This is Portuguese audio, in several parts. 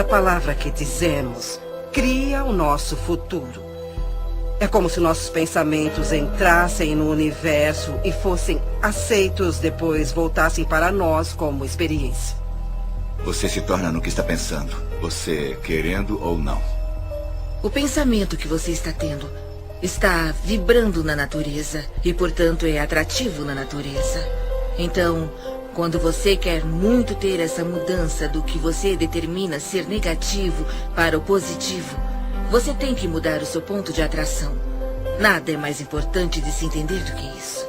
A palavra que dizemos cria o nosso futuro. É como se nossos pensamentos entrassem no universo e fossem aceitos, depois voltassem para nós como experiência. Você se torna no que está pensando, você querendo ou não. O pensamento que você está tendo está vibrando na natureza e, portanto, é atrativo na natureza. Então, quando você quer muito ter essa mudança do que você determina ser negativo para o positivo, você tem que mudar o seu ponto de atração. Nada é mais importante de se entender do que isso.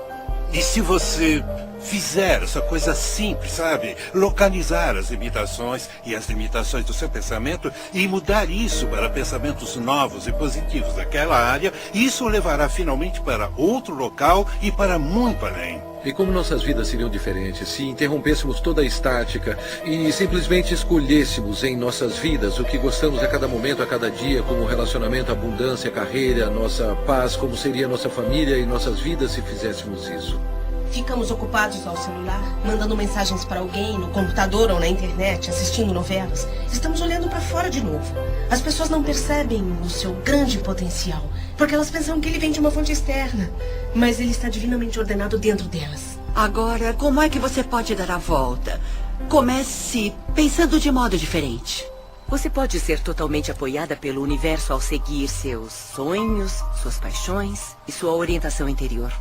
E se você fizer essa coisa simples, sabe? Localizar as limitações e as limitações do seu pensamento e mudar isso para pensamentos novos e positivos daquela área, isso o levará finalmente para outro local e para muito além. E como nossas vidas seriam diferentes se interrompêssemos toda a estática e simplesmente escolhêssemos em nossas vidas o que gostamos a cada momento, a cada dia, como relacionamento, abundância, carreira, nossa paz, como seria nossa família e nossas vidas se fizéssemos isso? Ficamos ocupados ao celular, mandando mensagens para alguém, no computador ou na internet, assistindo novelas. Estamos olhando para fora de novo. As pessoas não percebem o seu grande potencial, porque elas pensam que ele vem de uma fonte externa. Mas ele está divinamente ordenado dentro delas. Agora, como é que você pode dar a volta? Comece pensando de modo diferente. Você pode ser totalmente apoiada pelo universo ao seguir seus sonhos, suas paixões e sua orientação interior.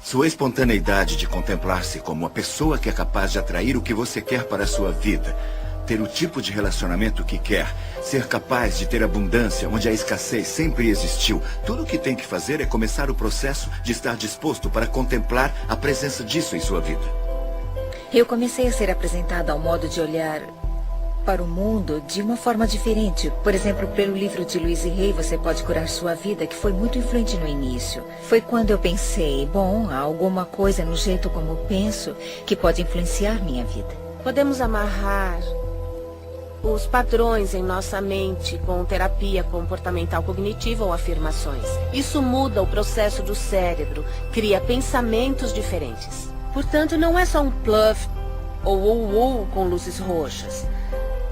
Sua espontaneidade de contemplar-se como uma pessoa que é capaz de atrair o que você quer para a sua vida, ter o tipo de relacionamento que quer, ser capaz de ter abundância onde a escassez sempre existiu. Tudo o que tem que fazer é começar o processo de estar disposto para contemplar a presença disso em sua vida. Eu comecei a ser apresentada ao modo de olhar para o mundo de uma forma diferente. Por exemplo, pelo livro de Louise Hay, Você Pode Curar Sua Vida, que foi muito influente no início. Foi quando eu pensei, bom, há alguma coisa no jeito como eu penso que pode influenciar minha vida. Podemos amarrar os padrões em nossa mente com terapia comportamental cognitiva ou afirmações. Isso muda o processo do cérebro, cria pensamentos diferentes. Portanto, não é só um bluff ou com luzes roxas.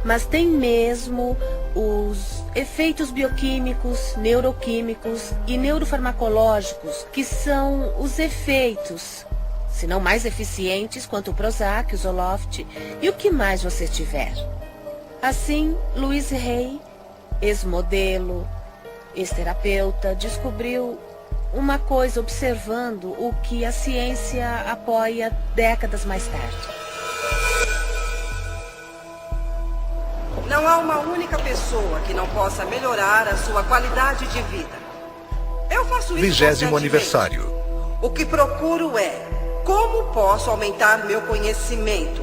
Mas tem mesmo os efeitos bioquímicos, neuroquímicos e neurofarmacológicos, que são os efeitos, se não mais eficientes, quanto o Prozac, o Zoloft e o que mais você tiver. Assim, Louise Hay, ex-modelo, ex-terapeuta, descobriu uma coisa observando o que a ciência apoia décadas mais tarde. Não há uma única pessoa que não possa melhorar a sua qualidade de vida. Eu faço isso 20º aniversário. O que procuro é como posso aumentar meu conhecimento.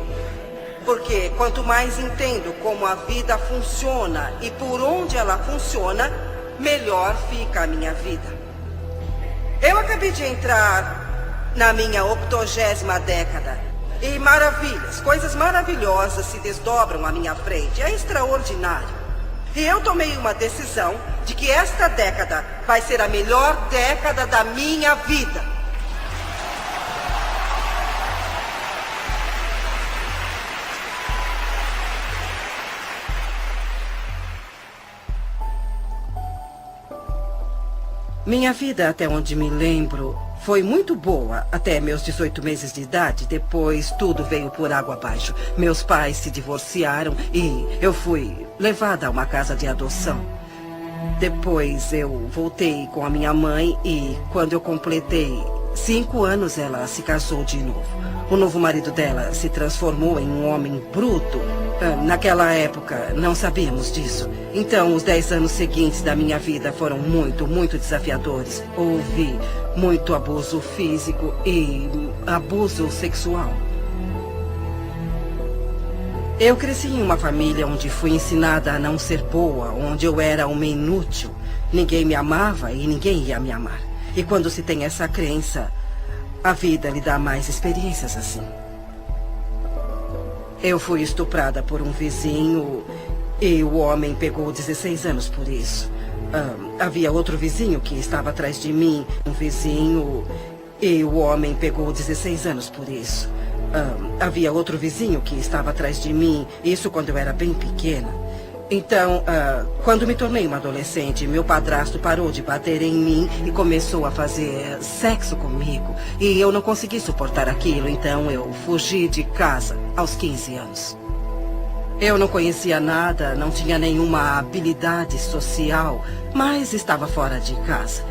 Porque quanto mais entendo como a vida funciona e por onde ela funciona, melhor fica a minha vida. Eu acabei de entrar na minha 80ª década. E maravilhas, coisas maravilhosas se desdobram à minha frente. É extraordinário. E eu tomei uma decisão de que esta década vai ser a melhor década da minha vida. Minha vida, até onde me lembro, foi muito boa até meus 18 meses de idade. Depois tudo veio por água abaixo. Meus pais se divorciaram e eu fui levada a uma casa de adoção. Depois eu voltei com a minha mãe e quando eu completei 5 anos ela se casou de novo. O novo marido dela se transformou em um homem bruto. Naquela época não sabíamos disso. Então os 10 anos seguintes da minha vida foram muito, muito desafiadores. Houve muito abuso físico e abuso sexual. Eu cresci em uma família onde fui ensinada a não ser boa, onde eu era uma inútil. Ninguém me amava e ninguém ia me amar. E quando se tem essa crença, a vida lhe dá mais experiências assim. Eu fui estuprada por um vizinho e o homem pegou 16 anos por isso. Havia outro vizinho que estava atrás de mim, um vizinho, e o homem pegou 16 anos por isso. Havia outro vizinho que estava atrás de mim, isso quando eu era bem pequena. Então, quando me tornei uma adolescente, meu padrasto parou de bater em mim e começou a fazer sexo comigo. E eu não consegui suportar aquilo, então eu fugi de casa aos 15 anos. Eu não conhecia nada, não tinha nenhuma habilidade social, mas estava fora de casa.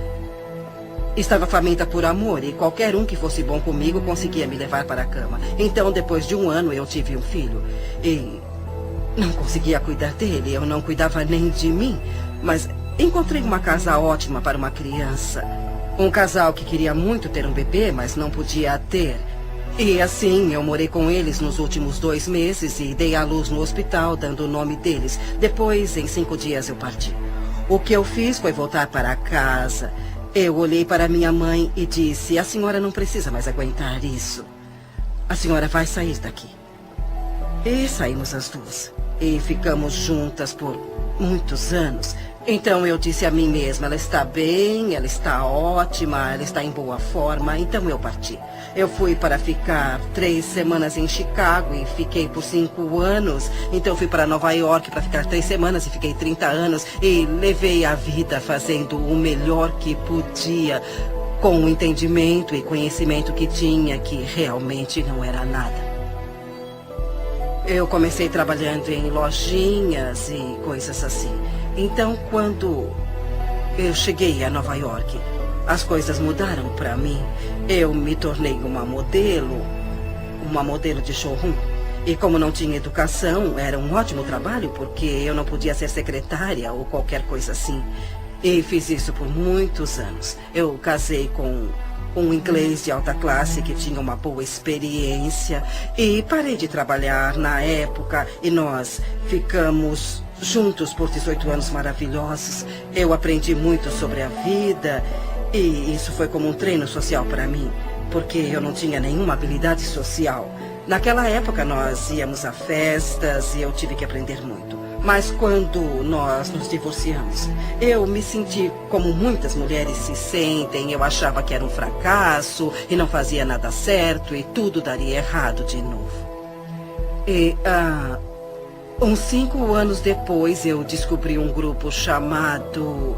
Estava faminta por amor e qualquer um que fosse bom comigo conseguia me levar para a cama. Então, depois de 1 ano, eu tive um filho e não conseguia cuidar dele, eu não cuidava nem de mim, mas encontrei uma casa ótima para uma criança. Um casal que queria muito ter um bebê, mas não podia ter. E assim, eu morei com eles nos últimos 2 meses e dei à luz no hospital, dando o nome deles. Depois, em 5 dias, eu parti. O que eu fiz foi voltar para casa. Eu olhei para minha mãe e disse, a senhora não precisa mais aguentar isso. A senhora vai sair daqui. E saímos as duas. E ficamos juntas por muitos anos. Então eu disse a mim mesma, ela está bem, ela está ótima, ela está em boa forma. Então eu parti. Eu fui para ficar 3 semanas em Chicago e fiquei por 5 anos. Então fui para Nova York para ficar 3 semanas e fiquei 30 anos. E levei a vida fazendo o melhor que podia, com o entendimento e conhecimento que tinha, que realmente não era nada. Eu comecei trabalhando em lojinhas e coisas assim. Então, quando eu cheguei a Nova York, as coisas mudaram para mim. Eu me tornei uma modelo de showroom. E como não tinha educação, era um ótimo trabalho, porque eu não podia ser secretária ou qualquer coisa assim. E fiz isso por muitos anos. Eu casei com um inglês de alta classe que tinha uma boa experiência. E parei de trabalhar na época e nós ficamos juntos por 18 anos maravilhosos. Eu aprendi muito sobre a vida e isso foi como um treino social para mim, porque eu não tinha nenhuma habilidade social. Naquela época nós íamos a festas e eu tive que aprender muito. Mas quando nós nos divorciamos, eu me senti como muitas mulheres se sentem. Eu achava que era um fracasso e não fazia nada certo e tudo daria errado de novo. E uns 5 anos depois eu descobri um grupo chamado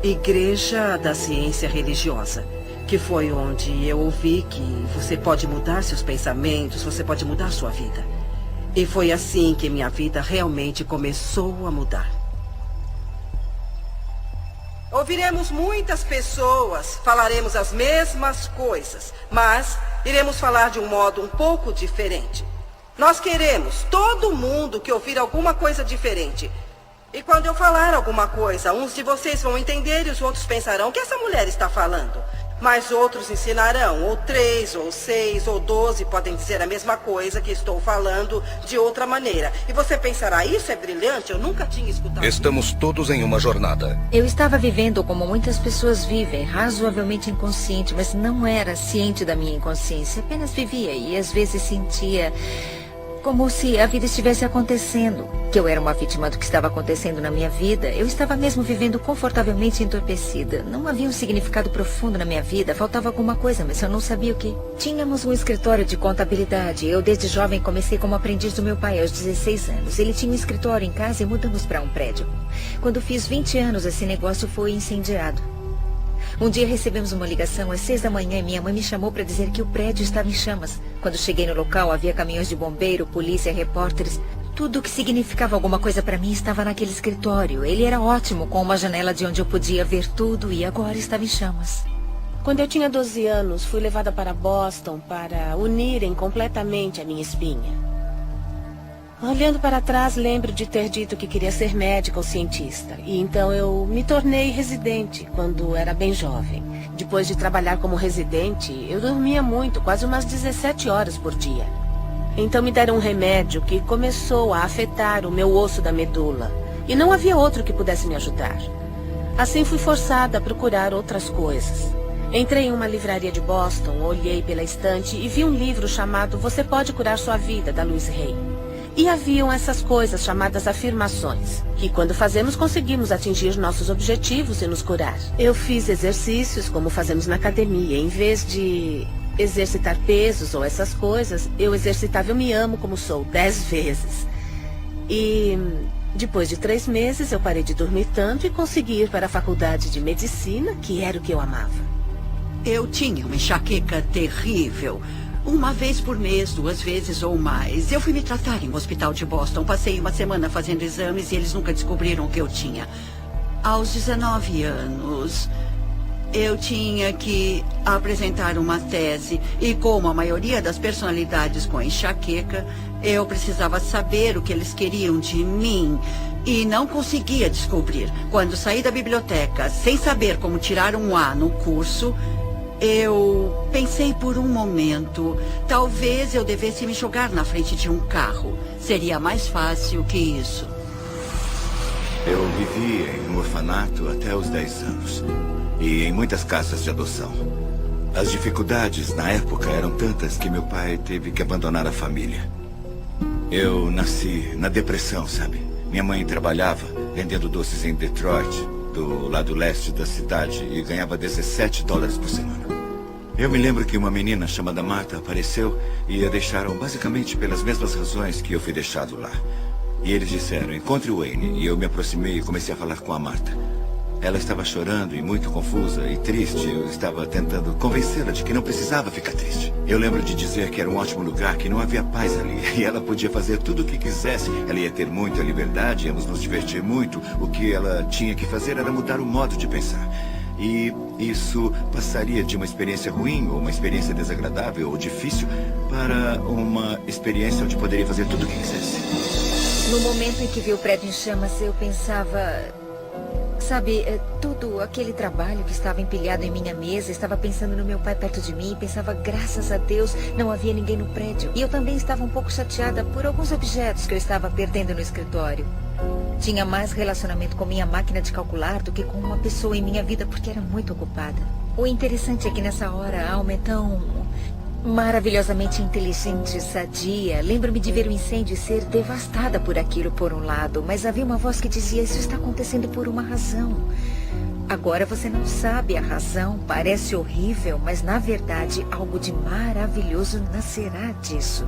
Igreja da Ciência Religiosa, que foi onde eu ouvi que você pode mudar seus pensamentos, você pode mudar sua vida. E foi assim que minha vida realmente começou a mudar. Ouviremos muitas pessoas, falaremos as mesmas coisas, mas iremos falar de um modo um pouco diferente. Nós queremos, todo mundo, que ouvir alguma coisa diferente. E quando eu falar alguma coisa, uns de vocês vão entender e os outros pensarão que essa mulher está falando. Mas outros ensinarão, ou 3, ou 6, ou 12 podem dizer a mesma coisa que estou falando de outra maneira. E você pensará, isso é brilhante, eu nunca tinha escutado. Estamos todos em uma jornada. Eu estava vivendo como muitas pessoas vivem, razoavelmente inconsciente, mas não era ciente da minha inconsciência. Apenas vivia e às vezes sentia como se a vida estivesse acontecendo, que eu era uma vítima do que estava acontecendo na minha vida. Eu estava mesmo vivendo confortavelmente entorpecida. Não havia um significado profundo na minha vida, faltava alguma coisa, mas eu não sabia o que. Tínhamos um escritório de contabilidade. Eu, desde jovem, comecei como aprendiz do meu pai aos 16 anos. Ele tinha um escritório em casa e mudamos para um prédio. Quando fiz 20 anos, esse negócio foi incendiado. Um dia recebemos uma ligação às 6 da manhã e minha mãe me chamou para dizer que o prédio estava em chamas. Quando cheguei no local, havia caminhões de bombeiro, polícia, repórteres. Tudo o que significava alguma coisa para mim estava naquele escritório. Ele era ótimo, com uma janela de onde eu podia ver tudo e agora estava em chamas. Quando eu tinha 12 anos, fui levada para Boston para unirem completamente a minha espinha. Olhando para trás, lembro de ter dito que queria ser médica ou cientista. E então eu me tornei residente quando era bem jovem. Depois de trabalhar como residente, eu dormia muito, quase umas 17 horas por dia. Então me deram um remédio que começou a afetar o meu osso da medula. E não havia outro que pudesse me ajudar. Assim fui forçada a procurar outras coisas. Entrei em uma livraria de Boston, olhei pela estante e vi um livro chamado Você Pode Curar Sua Vida, da Louise Hay. E haviam essas coisas chamadas afirmações, que quando fazemos conseguimos atingir nossos objetivos e nos curar. Eu fiz exercícios como fazemos na academia. Em vez de exercitar pesos ou essas coisas, eu exercitava Eu Me Amo Como Sou 10 vezes. E Depois de 3 meses, eu parei de dormir tanto e consegui ir para a faculdade de medicina, que era o que eu amava. Eu tinha uma enxaqueca terrível. Uma vez por mês, 2 vezes ou mais. Eu fui me tratar em um hospital de Boston. Passei uma semana fazendo exames e eles nunca descobriram o que eu tinha. Aos 19 anos, eu tinha que apresentar uma tese. E como a maioria das personalidades com enxaqueca, eu precisava saber o que eles queriam de mim. E não conseguia descobrir. Quando saí da biblioteca, sem saber como tirar um A no curso, eu pensei por um momento, talvez eu devesse me jogar na frente de um carro. Seria mais fácil que isso. Eu vivia em um orfanato até os 10 anos. E em muitas casas de adoção. As dificuldades na época eram tantas que meu pai teve que abandonar a família. Eu nasci na depressão, sabe? Minha mãe trabalhava vendendo doces em Detroit, do lado leste da cidade, e ganhava $17 por semana. Eu me lembro que uma menina chamada Marta apareceu e a deixaram basicamente pelas mesmas razões que eu fui deixado lá. E eles disseram, encontre o Wayne. E eu me aproximei e comecei a falar com a Marta. Ela estava chorando e muito confusa e triste. Eu estava tentando convencê-la de que não precisava ficar triste. Eu lembro de dizer que era um ótimo lugar, que não havia paz ali. E ela podia fazer tudo o que quisesse. Ela ia ter muita liberdade, íamos nos divertir muito. O que ela tinha que fazer era mudar o modo de pensar. E isso passaria de uma experiência ruim, ou uma experiência desagradável, ou difícil, para uma experiência onde poderia fazer tudo o que quisesse. No momento em que vi o prédio em chamas, eu pensava... Sabe, todo aquele trabalho que estava empilhado em minha mesa, estava pensando no meu pai perto de mim, pensava, graças a Deus, não havia ninguém no prédio. E eu também estava um pouco chateada por alguns objetos que eu estava perdendo no escritório. Tinha mais relacionamento com minha máquina de calcular do que com uma pessoa em minha vida, porque era muito ocupada. O interessante é que nessa hora a alma é tão maravilhosamente inteligente e sadia. Lembro-me de ver o incêndio e ser devastada por aquilo por um lado, mas havia uma voz que dizia, isso está acontecendo por uma razão. Agora você não sabe a razão, parece horrível, mas na verdade algo de maravilhoso nascerá disso.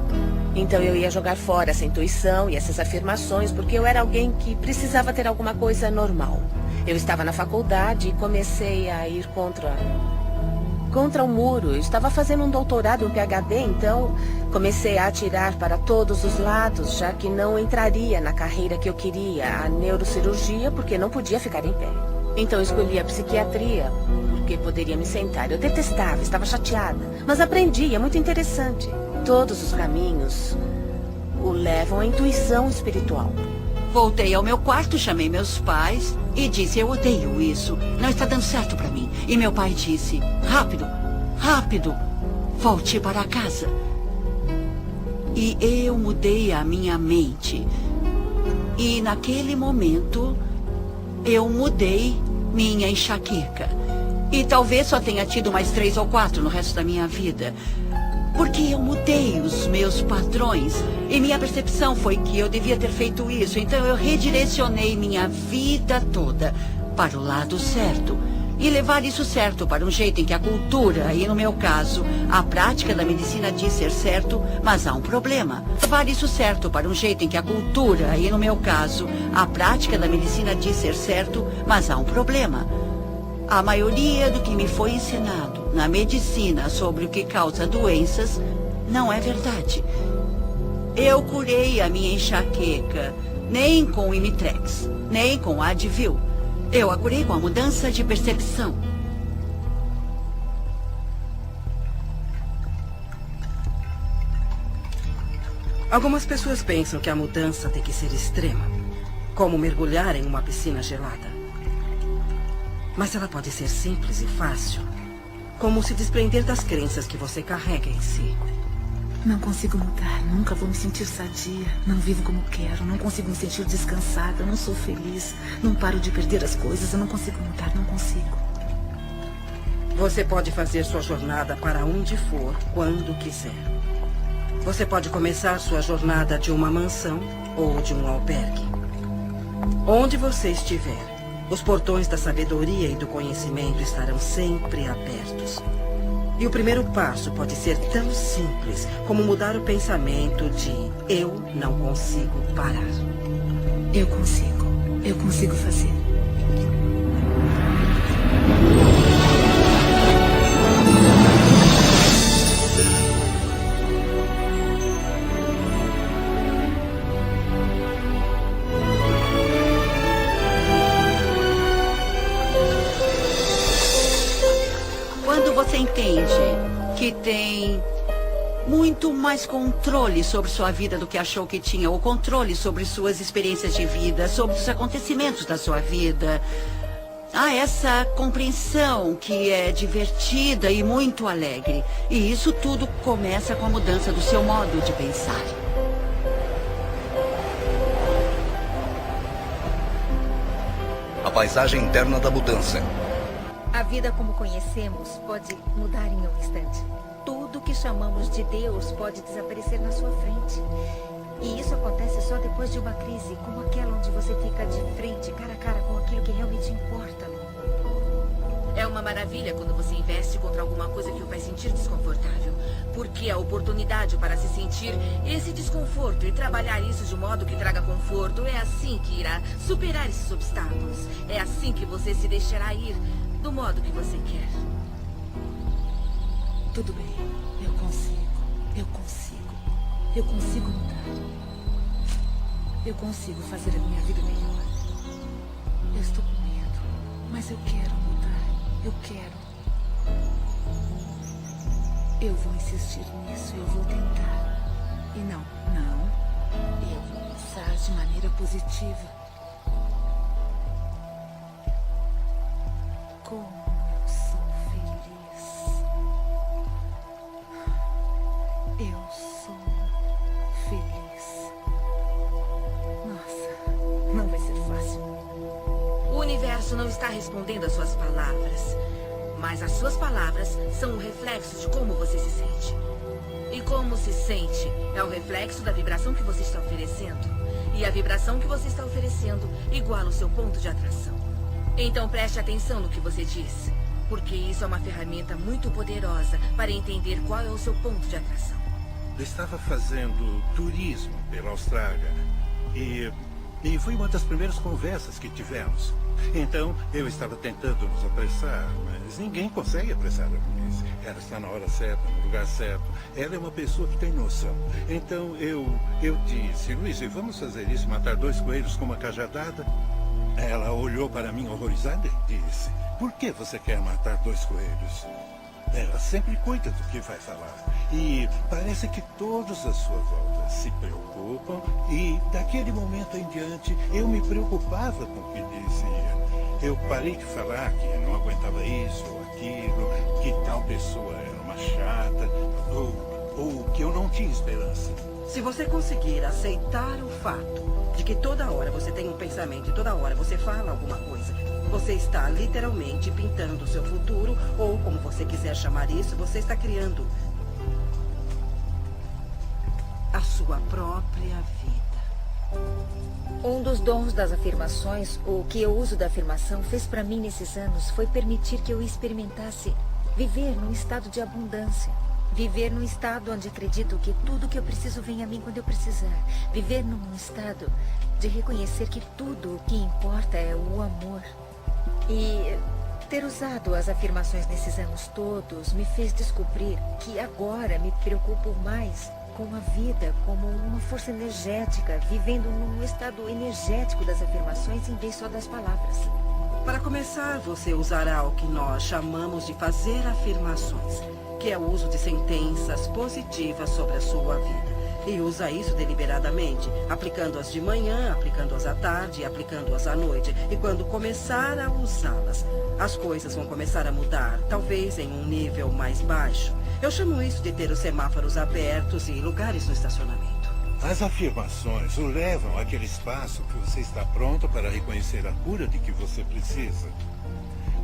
Então eu ia jogar fora essa intuição e essas afirmações, porque eu era alguém que precisava ter alguma coisa normal. Eu estava na faculdade e comecei a ir contra o muro. Eu estava fazendo um doutorado, um PhD, então comecei a atirar para todos os lados, já que não entraria na carreira que eu queria, a neurocirurgia, porque não podia ficar em pé. Então escolhi a psiquiatria, porque poderia me sentar. Eu detestava, estava chateada, mas aprendi, é muito interessante. Todos os caminhos o levam à intuição espiritual. Voltei ao meu quarto, chamei meus pais e disse, eu odeio isso, não está dando certo para mim. E meu pai disse, rápido, rápido, volte para casa. E eu mudei a minha mente. E naquele momento, eu mudei minha enxaqueca. E talvez só tenha tido mais 3 ou 4 no resto da minha vida. Porque eu mudei os meus padrões e minha percepção foi que eu devia ter feito isso. Então eu redirecionei minha vida toda para o lado certo. E levar isso certo para um jeito em que a cultura, e no meu caso, a prática da medicina diz ser certo, mas há um problema. Levar isso certo para um jeito em que a cultura, e no meu caso, a prática da medicina diz ser certo, mas há um problema. A maioria do que me foi ensinado na medicina sobre o que causa doenças não é verdade. Eu curei a minha enxaqueca nem com o Imitrex, nem com a Advil. Eu a curei com a mudança de percepção. Algumas pessoas pensam que a mudança tem que ser extrema, como mergulhar em uma piscina gelada. Mas ela pode ser simples e fácil, como se desprender das crenças que você carrega em si. Não consigo mudar, nunca vou me sentir sadia. Não vivo como quero, não consigo me sentir descansada, não sou feliz. Não paro de perder as coisas, eu não consigo mudar, não consigo. Você pode fazer sua jornada para onde for, quando quiser. Você pode começar sua jornada de uma mansão ou de um albergue. Onde você estiver, os portões da sabedoria e do conhecimento estarão sempre abertos. E o primeiro passo pode ser tão simples como mudar o pensamento de eu não consigo parar. Eu consigo fazer. Quando você entende que tem muito mais controle sobre sua vida do que achou que tinha, ou controle sobre suas experiências de vida, sobre os acontecimentos da sua vida, há essa compreensão que é divertida e muito alegre. E isso tudo começa com a mudança do seu modo de pensar. A paisagem interna da mudança. A vida como conhecemos pode mudar em um instante. Tudo que chamamos de Deus pode desaparecer na sua frente. E isso acontece só depois de uma crise, como aquela onde você fica de frente, cara a cara com aquilo que realmente importa. É uma maravilha quando você investe contra alguma coisa que o faz sentir desconfortável. Porque a oportunidade para se sentir esse desconforto e trabalhar isso de modo que traga conforto, é assim que irá superar esses obstáculos. É assim que você se deixará ir do modo que você quer. Tudo bem, eu consigo mudar. Eu consigo fazer a minha vida melhor. Eu estou com medo, mas eu quero mudar. Eu quero. Eu vou insistir nisso, eu vou tentar. E não. Eu vou pensar de maneira positiva. Como eu sou feliz. Eu sou feliz. Nossa, não vai ser fácil. O universo não está respondendo às suas palavras, mas as suas palavras são um reflexo de como você se sente. E como se sente é o reflexo da vibração que você está oferecendo. E a vibração que você está oferecendo iguala o seu ponto de atração. Então preste atenção no que você diz, porque isso é uma ferramenta muito poderosa para entender qual é o seu ponto de atração. Eu estava fazendo turismo pela Austrália e foi uma das primeiras conversas que tivemos. Então, eu estava tentando nos apressar, mas ninguém consegue apressar a polícia. Ela está na hora certa, no lugar certo. Ela é uma pessoa que tem noção. Então, eu disse, Luiz, vamos fazer isso, matar 2 coelhos com uma cajadada? Ela olhou para mim horrorizada e disse, por que você quer matar 2 coelhos? Ela sempre cuida do que vai falar. E parece que todos à sua volta se preocupam. E daquele momento em diante, eu me preocupava com o que dizia. Eu parei de falar que não aguentava isso ou aquilo, que tal pessoa era uma chata, ou que eu não tinha esperança. Se você conseguir aceitar o fato de que toda hora você tem um pensamento e toda hora você fala alguma coisa, você está literalmente pintando o seu futuro, ou como você quiser chamar isso, você está criando a sua própria vida. Um dos dons das afirmações, o que eu uso da afirmação, fez para mim nesses anos, foi permitir que eu experimentasse viver num estado de abundância. Viver num estado onde acredito que tudo que eu preciso vem a mim quando eu precisar. Viver num estado de reconhecer que tudo o que importa é o amor. E ter usado as afirmações nesses anos todos me fez descobrir que agora me preocupo mais com a vida como uma força energética, vivendo num estado energético das afirmações em vez só das palavras. Para começar, você usará o que nós chamamos de fazer afirmações, que é o uso de sentenças positivas sobre a sua vida. E usa isso deliberadamente, aplicando-as de manhã, aplicando-as à tarde e aplicando-as à noite. E quando começar a usá-las, as coisas vão começar a mudar, talvez em um nível mais baixo. Eu chamo isso de ter os semáforos abertos e lugares no estacionamento. As afirmações o levam àquele espaço que você está pronto para reconhecer a cura de que você precisa.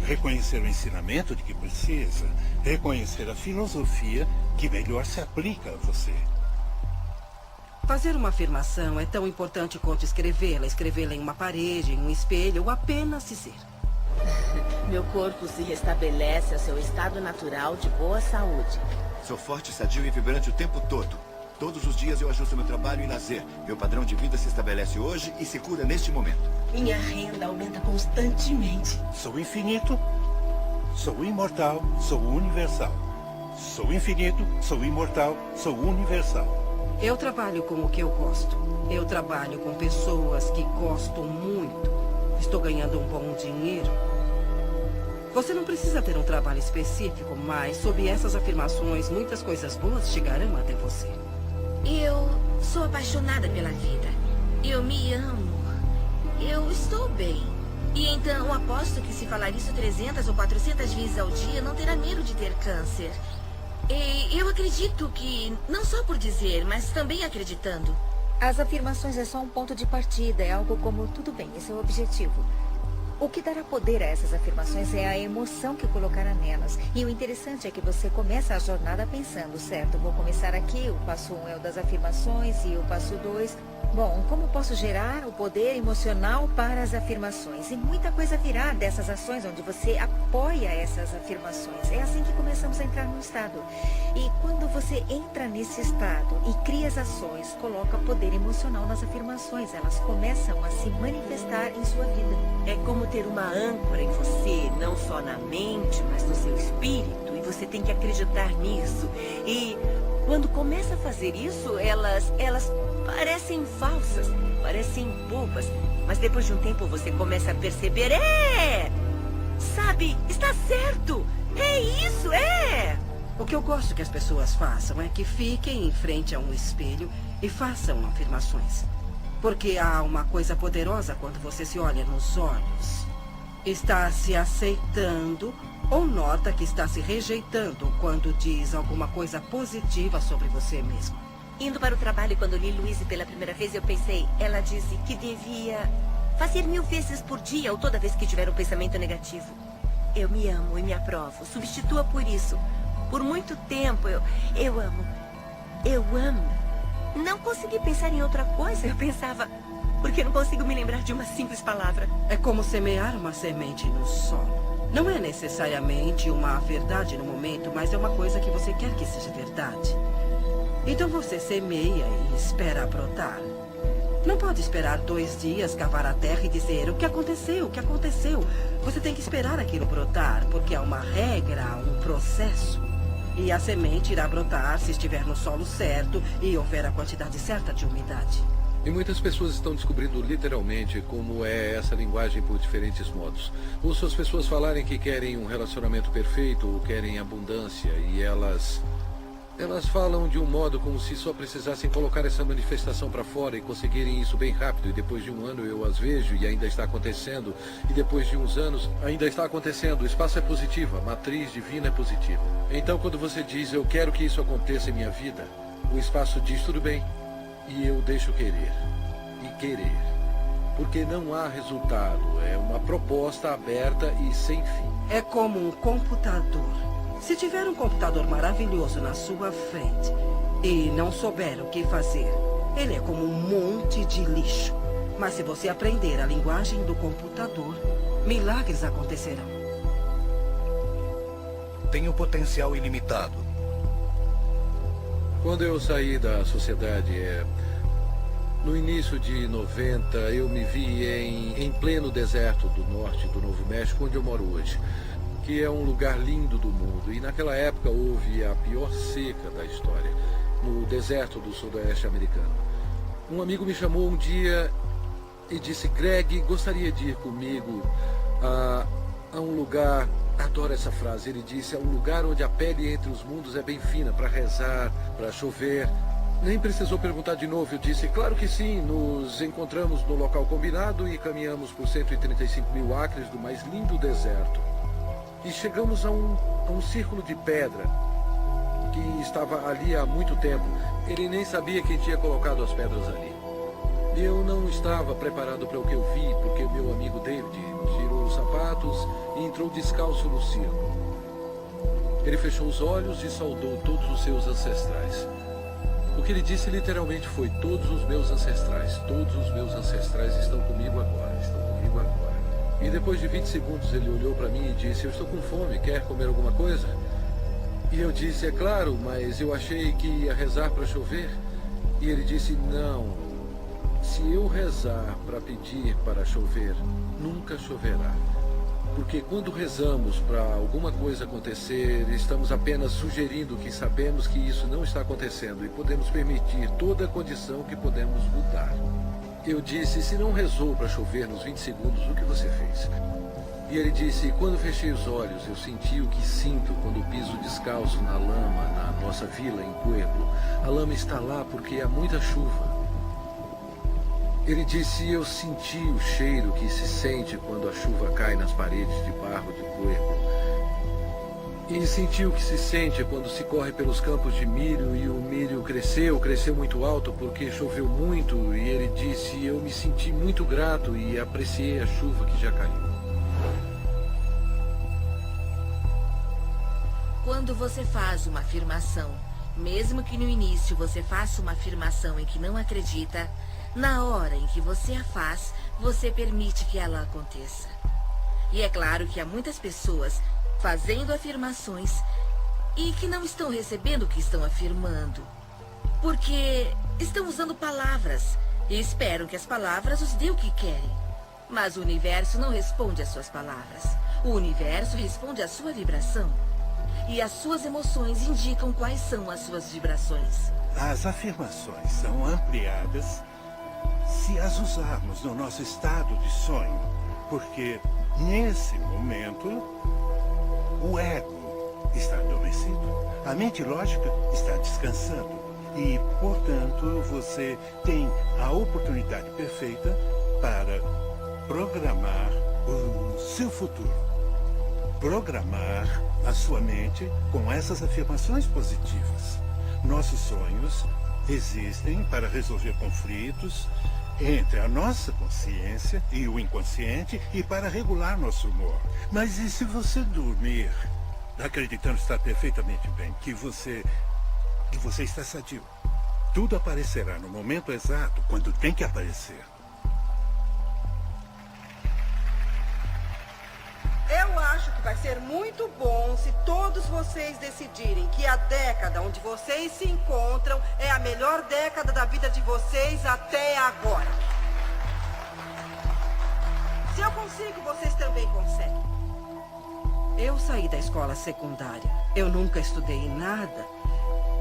Reconhecer o ensinamento de que precisa. Reconhecer a filosofia que melhor se aplica a você. Fazer uma afirmação é tão importante quanto escrevê-la em uma parede, em um espelho, ou apenas dizer. Meu corpo se restabelece ao seu estado natural de boa saúde. Sou forte, sadio e vibrante o tempo todo. Todos os dias eu ajusto meu trabalho e lazer. Meu padrão de vida se estabelece hoje e se cura neste momento. Minha renda aumenta constantemente. Sou infinito, sou imortal, sou universal. Sou infinito, sou imortal, sou universal. Eu trabalho com o que eu gosto. Eu trabalho com pessoas que gosto muito. Estou ganhando um bom dinheiro. Você não precisa ter um trabalho específico, mas sob essas afirmações, muitas coisas boas chegarão até você. Eu sou apaixonada pela vida. Eu me amo. Eu estou bem. E então aposto que se falar isso 300 ou 400 vezes ao dia, não terá medo de ter câncer. E eu acredito que, não só por dizer, mas também acreditando. As afirmações é só um ponto de partida, é algo como tudo bem, esse é o objetivo. O que dará poder a essas afirmações é a emoção que colocará nelas. E o interessante é que você começa a jornada pensando, certo, vou começar aqui, o passo 1 é o das afirmações e o passo 2... Bom, como posso gerar o poder emocional para as afirmações? E muita coisa virá dessas ações onde você apoia essas afirmações. É assim que começamos a entrar no estado. E quando você entra nesse estado e cria as ações, coloca poder emocional nas afirmações. Elas começam a se manifestar em sua vida. É como ter uma âncora em você, não só na mente, mas no seu espírito. E você tem que acreditar nisso. E quando começa a fazer isso, elas parecem falsas, parecem bobas. Mas depois de um tempo você começa a perceber, sabe, está certo, é isso, O que eu gosto que as pessoas façam é que fiquem em frente a um espelho e façam afirmações. Porque há uma coisa poderosa quando você se olha nos olhos. Está se aceitando ou nota que está se rejeitando quando diz alguma coisa positiva sobre você mesmo. Indo para o trabalho, quando li Louise pela primeira vez, eu pensei, ela disse que devia fazer 1000 vezes por dia ou toda vez que tiver um pensamento negativo. Eu me amo e me aprovo. Substitua por isso. Por muito tempo, eu amo. Eu amo. Não consegui pensar em outra coisa. Eu pensava, porque não consigo me lembrar de uma simples palavra. É como semear uma semente no solo. Não é necessariamente uma verdade no momento, mas é uma coisa que você quer que seja verdade. Então você semeia e espera brotar. Não pode esperar 2 dias, cavar a terra e dizer o que aconteceu, o que aconteceu. Você tem que esperar aquilo brotar, porque há uma regra, há um processo. E a semente irá brotar se estiver no solo certo e houver a quantidade certa de umidade. E muitas pessoas estão descobrindo literalmente como é essa linguagem por diferentes modos. Ouço as pessoas falarem que querem um relacionamento perfeito ou querem abundância e elas falam de um modo como se só precisassem colocar essa manifestação para fora e conseguirem isso bem rápido. E depois de um ano eu as vejo e ainda está acontecendo. E depois de uns anos ainda está acontecendo. O espaço é positivo, a matriz divina é positiva. Então quando você diz, eu quero que isso aconteça em minha vida, o espaço diz, tudo bem. E eu deixo querer. E querer. Porque não há resultado. É uma proposta aberta e sem fim. É como um computador. Se tiver um computador maravilhoso na sua frente e não souber o que fazer, ele é como um monte de lixo. Mas se você aprender a linguagem do computador, milagres acontecerão. Tenho potencial ilimitado. Quando eu saí da sociedade, no início de 90, eu me vi em pleno deserto do norte do Novo México, onde eu moro hoje, que é um lugar lindo do mundo. E naquela época houve a pior seca da história, no deserto do sudoeste americano. Um amigo me chamou um dia e disse, Greg, gostaria de ir comigo a um lugar, adoro essa frase, ele disse, é um lugar onde a pele entre os mundos é bem fina, para rezar, para chover. Nem precisou perguntar de novo, eu disse, claro que sim, nos encontramos no local combinado e caminhamos por 135.000 acres do mais lindo deserto. E chegamos a um círculo de pedra que estava ali há muito tempo. Ele nem sabia quem tinha colocado as pedras ali. Eu não estava preparado para o que eu vi, porque meu amigo David tirou os sapatos e entrou descalço no círculo. Ele fechou os olhos e saudou todos os seus ancestrais. O que ele disse literalmente foi, todos os meus ancestrais estão comigo agora, E depois de 20 segundos ele olhou para mim e disse, eu estou com fome, quer comer alguma coisa? E eu disse, é claro, mas eu achei que ia rezar para chover. E ele disse, não, se eu rezar para pedir para chover, nunca choverá. Porque quando rezamos para alguma coisa acontecer, estamos apenas sugerindo que sabemos que isso não está acontecendo e podemos permitir toda a condição que podemos mudar. Eu disse, se não rezou para chover nos 20 segundos, o que você fez? E ele disse, quando fechei os olhos, eu senti o que sinto quando piso descalço na lama, na nossa vila em Pueblo. A lama está lá porque há muita chuva. Ele disse, eu senti o cheiro que se sente quando a chuva cai nas paredes de barro de Pueblo. E senti o que se sente quando se corre pelos campos de milho e o milho cresceu muito alto porque choveu muito. E ele disse, eu me senti muito grato e apreciei a chuva que já caiu. Quando você faz uma afirmação, mesmo que no início você faça uma afirmação em que não acredita, na hora em que você a faz, você permite que ela aconteça. E é claro que há muitas pessoas fazendo afirmações e que não estão recebendo o que estão afirmando, porque estão usando palavras e esperam que as palavras os dê o que querem. Mas o universo não responde às suas palavras. O universo responde à sua vibração. E as suas emoções indicam quais são as suas vibrações. As afirmações são ampliadas se as usarmos no nosso estado de sonho, porque nesse momento o ego está adormecido, a mente lógica está descansando e, portanto, você tem a oportunidade perfeita para programar o seu futuro, programar a sua mente com essas afirmações positivas. Nossos sonhos existem para resolver conflitos entre a nossa consciência e o inconsciente e para regular nosso humor. Mas e se você dormir acreditando estar perfeitamente bem, que você está sadio? Tudo aparecerá no momento exato, quando tem que aparecer. Eu acho que vai ser muito bom se todos vocês decidirem que a década onde vocês se encontram é a melhor década da vida de vocês até agora. Se eu consigo, vocês também conseguem. Eu saí da escola secundária. Eu nunca estudei nada.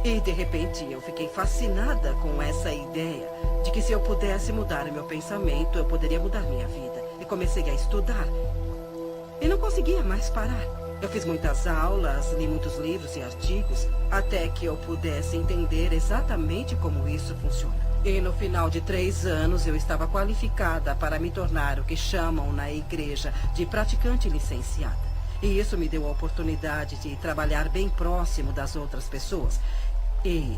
E, de repente, eu fiquei fascinada com essa ideia de que se eu pudesse mudar o meu pensamento, eu poderia mudar minha vida. E comecei a estudar. E não conseguia mais parar. Eu fiz muitas aulas, li muitos livros e artigos, até que eu pudesse entender exatamente como isso funciona. E no final de 3 anos, eu estava qualificada para me tornar o que chamam na igreja de praticante licenciada. E isso me deu a oportunidade de trabalhar bem próximo das outras pessoas. E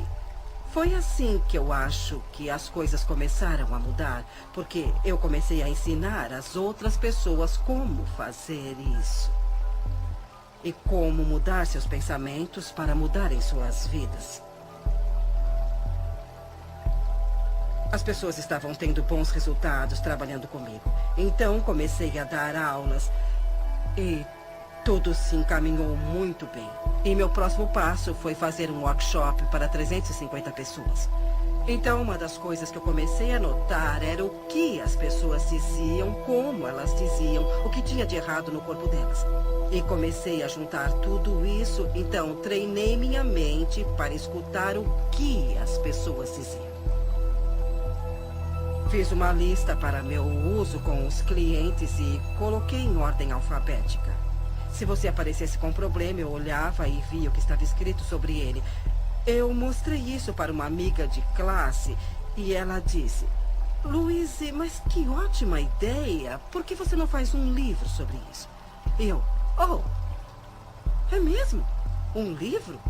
foi assim que eu acho que as coisas começaram a mudar, porque eu comecei a ensinar as outras pessoas como fazer isso. E como mudar seus pensamentos para mudarem suas vidas. As pessoas estavam tendo bons resultados trabalhando comigo. Então comecei a dar aulas e tudo se encaminhou muito bem. E meu próximo passo foi fazer um workshop para 350 pessoas. Então, uma das coisas que eu comecei a notar era o que as pessoas diziam, como elas diziam, o que tinha de errado no corpo delas. E comecei a juntar tudo isso, então treinei minha mente para escutar o que as pessoas diziam. Fiz uma lista para meu uso com os clientes e coloquei em ordem alfabética. Se você aparecesse com um problema, eu olhava e via o que estava escrito sobre ele. Eu mostrei isso para uma amiga de classe e ela disse: Louise, mas que ótima ideia. Por que você não faz um livro sobre isso? Oh, é mesmo? Um livro?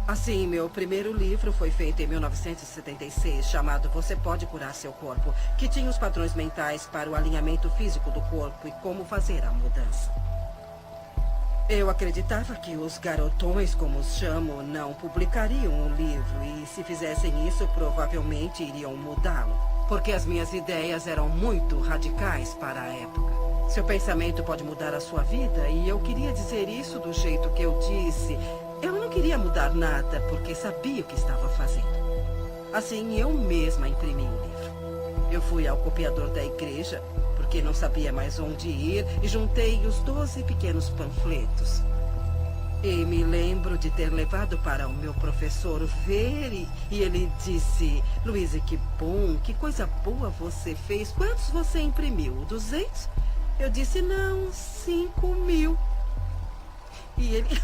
Assim, meu primeiro livro foi feito em 1976, chamado Você Pode Curar Seu Corpo, que tinha os padrões mentais para o alinhamento físico do corpo e como fazer a mudança. Eu acreditava que os garotões, como os chamo, não publicariam um livro e, se fizessem isso, provavelmente iriam mudá-lo. Porque as minhas ideias eram muito radicais para a época. Seu pensamento pode mudar a sua vida e eu queria dizer isso do jeito que eu disse. Eu não queria mudar nada porque sabia o que estava fazendo. Assim, eu mesma imprimi o livro. Eu fui ao copiador da igreja, porque não sabia mais onde ir, e juntei os 12 pequenos panfletos. E me lembro de ter levado para o meu professor ver e ele disse: Luísa, que bom, que coisa boa você fez. Quantos você imprimiu? 200? Eu disse: não, 5.000. E ele...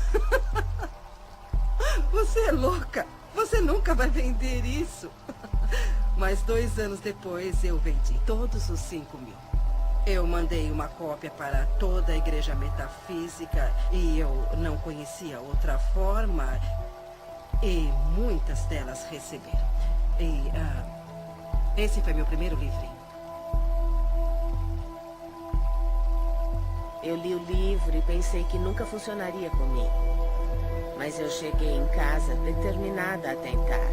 Você é louca. Você nunca vai vender isso. Mas 2 anos depois eu vendi todos os 5.000. Eu mandei uma cópia para toda a igreja metafísica e eu não conhecia outra forma. E muitas delas receberam. E esse foi meu primeiro livrinho. Eu li o livro e pensei que nunca funcionaria comigo. Mas eu cheguei em casa determinada a tentar.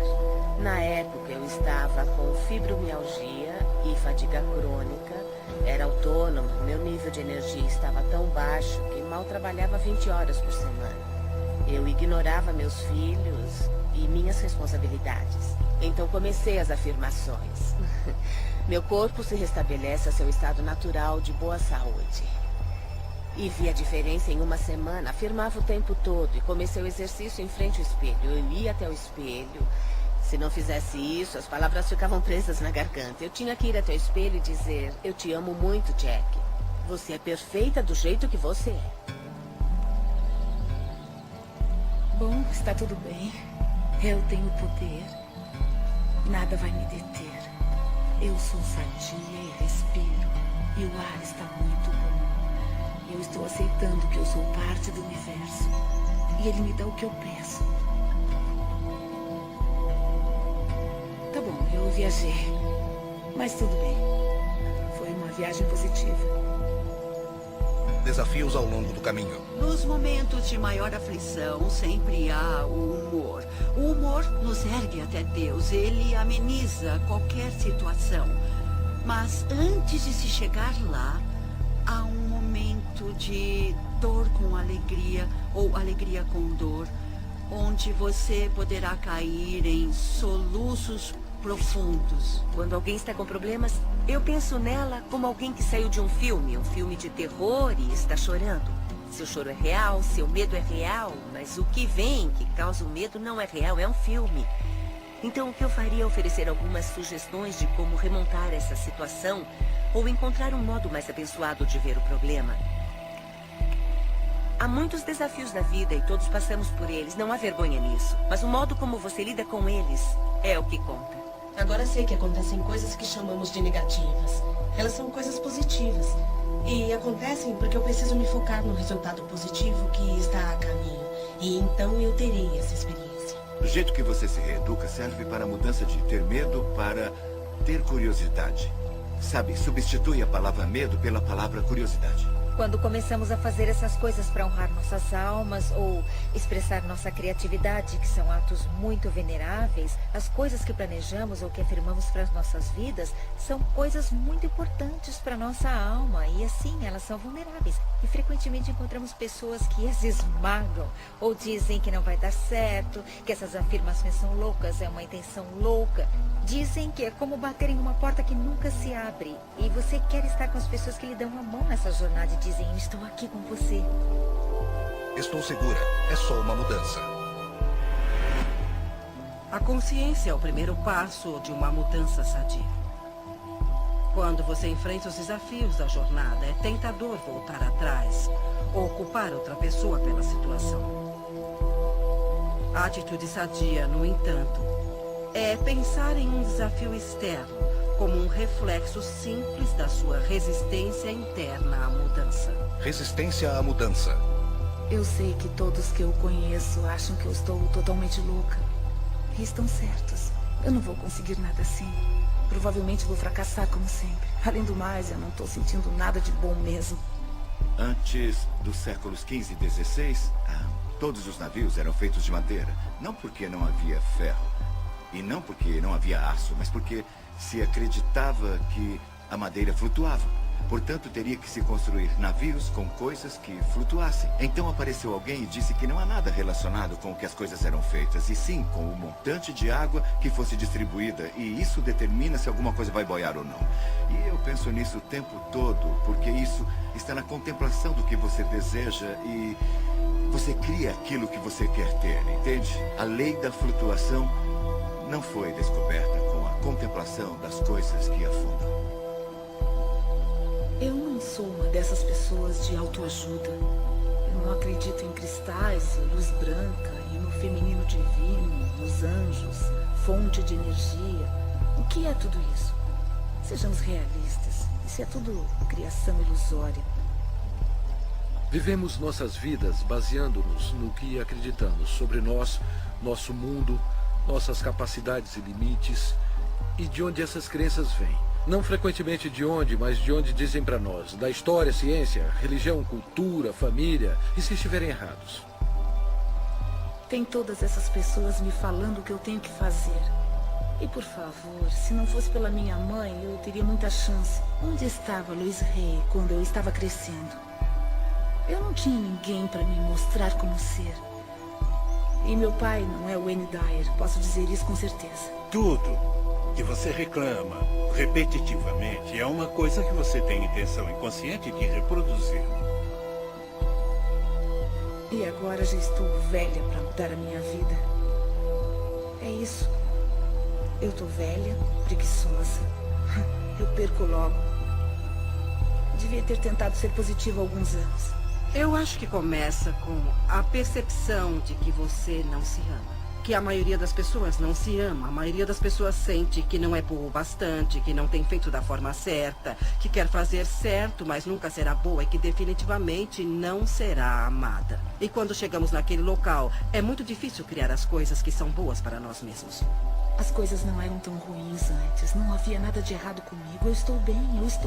Na época eu estava com fibromialgia e fadiga crônica. Era autônoma, meu nível de energia estava tão baixo que mal trabalhava 20 horas por semana. Eu ignorava meus filhos e minhas responsabilidades. Então comecei as afirmações. Meu corpo se restabelece a seu estado natural de boa saúde. E vi a diferença em uma semana. Afirmava o tempo todo e comecei o exercício em frente ao espelho. Eu ia até o espelho. Se não fizesse isso, as palavras ficavam presas na garganta. Eu tinha que ir até o espelho e dizer: eu te amo muito, Jack. Você é perfeita do jeito que você é. Bom, está tudo bem. Eu tenho poder. Nada vai me deter. Eu sou sadia e respiro. E o ar está muito bom. Eu estou aceitando que eu sou parte do universo. E ele me dá o que eu peço. Tá bom, eu viajei. Mas tudo bem. Foi uma viagem positiva. Desafios ao longo do caminho. Nos momentos de maior aflição, sempre há o humor. O humor nos ergue até Deus. Ele ameniza qualquer situação. Mas antes de se chegar lá, há um momento de dor com alegria, ou alegria com dor, onde você poderá cair em soluços profundos. Quando alguém está com problemas, eu penso nela como alguém que saiu de um filme de terror e está chorando. Seu choro é real, seu medo é real, mas o que vem, que causa o medo, não é real, é um filme. Então o que eu faria é oferecer algumas sugestões de como remontar essa situação ou encontrar um modo mais abençoado de ver o problema. Há muitos desafios na vida e todos passamos por eles, não há vergonha nisso. Mas o modo como você lida com eles é o que conta. Agora sei que acontecem coisas que chamamos de negativas. Elas são coisas positivas. E acontecem porque eu preciso me focar no resultado positivo que está a caminho. E então eu terei essa experiência. Do jeito que você se reeduca serve para a mudança de ter medo para ter curiosidade. Sabe, substitui a palavra medo pela palavra curiosidade. Quando começamos a fazer essas coisas para honrar nossas almas ou expressar nossa criatividade, que são atos muito veneráveis, as coisas que planejamos ou que afirmamos para as nossas vidas são coisas muito importantes para nossa alma e assim elas são vulneráveis. E frequentemente encontramos pessoas que as esmagam ou dizem que não vai dar certo, que essas afirmações são loucas, é uma intenção louca. Dizem que é como bater em uma porta que nunca se abre e você quer estar com as pessoas que lhe dão a mão nessa jornada e dizem: estou aqui com você. Estou segura. É só uma mudança. A consciência é o primeiro passo de uma mudança sadia. Quando você enfrenta os desafios da jornada, é tentador voltar atrás ou culpar outra pessoa pela situação. A atitude sadia, no entanto, é pensar em um desafio externo como um reflexo simples da sua resistência interna à mudança. Resistência à mudança. Eu sei que todos que eu conheço acham que eu estou totalmente louca. E estão certos. Eu não vou conseguir nada assim. Provavelmente vou fracassar como sempre. Além do mais, eu não estou sentindo nada de bom mesmo. Antes dos séculos XV e XVI, todos os navios eram feitos de madeira. Não porque não havia ferro. E não porque não havia aço, mas porque se acreditava que a madeira flutuava. Portanto, teria que se construir navios com coisas que flutuassem. Então apareceu alguém e disse que não há nada relacionado com o que as coisas eram feitas, e sim com o montante de água que fosse distribuída, e isso determina se alguma coisa vai boiar ou não. E eu penso nisso o tempo todo, porque isso está na contemplação do que você deseja e você cria aquilo que você quer ter, entende? A lei da flutuação não foi descoberta com a contemplação das coisas que afundam. Eu não sou uma dessas pessoas de autoajuda. Eu não acredito em cristais, em luz branca, e no feminino divino, nos anjos, fonte de energia. O que é tudo isso? Sejamos realistas. Isso é tudo criação ilusória. Vivemos nossas vidas baseando-nos no que acreditamos sobre nós, nosso mundo, nossas capacidades e limites, e de onde essas crenças vêm. Não frequentemente de onde, mas de onde dizem para nós, da história, ciência, religião, cultura, família, e se estiverem errados. Tem todas essas pessoas me falando o que eu tenho que fazer. E por favor, se não fosse pela minha mãe, eu teria muita chance. Onde estava Louise Hay quando eu estava crescendo? Eu não tinha ninguém para me mostrar como ser. E meu pai não é o Wayne Dyer, posso dizer isso com certeza. Tudo que você reclama repetitivamente é uma coisa que você tem intenção inconsciente de reproduzir. E agora já estou velha para mudar a minha vida. É isso. Eu tô velha, preguiçosa. Eu perco logo. Devia ter tentado ser positiva há alguns anos. Eu acho que começa com a percepção de que você não se ama. Que a maioria das pessoas não se ama. A maioria das pessoas sente que não é boa o bastante, que não tem feito da forma certa, que quer fazer certo, mas nunca será boa e que definitivamente não será amada. E quando chegamos naquele local, é muito difícil criar as coisas que são boas para nós mesmos. As coisas não eram tão ruins antes. Não havia nada de errado comigo. Eu estou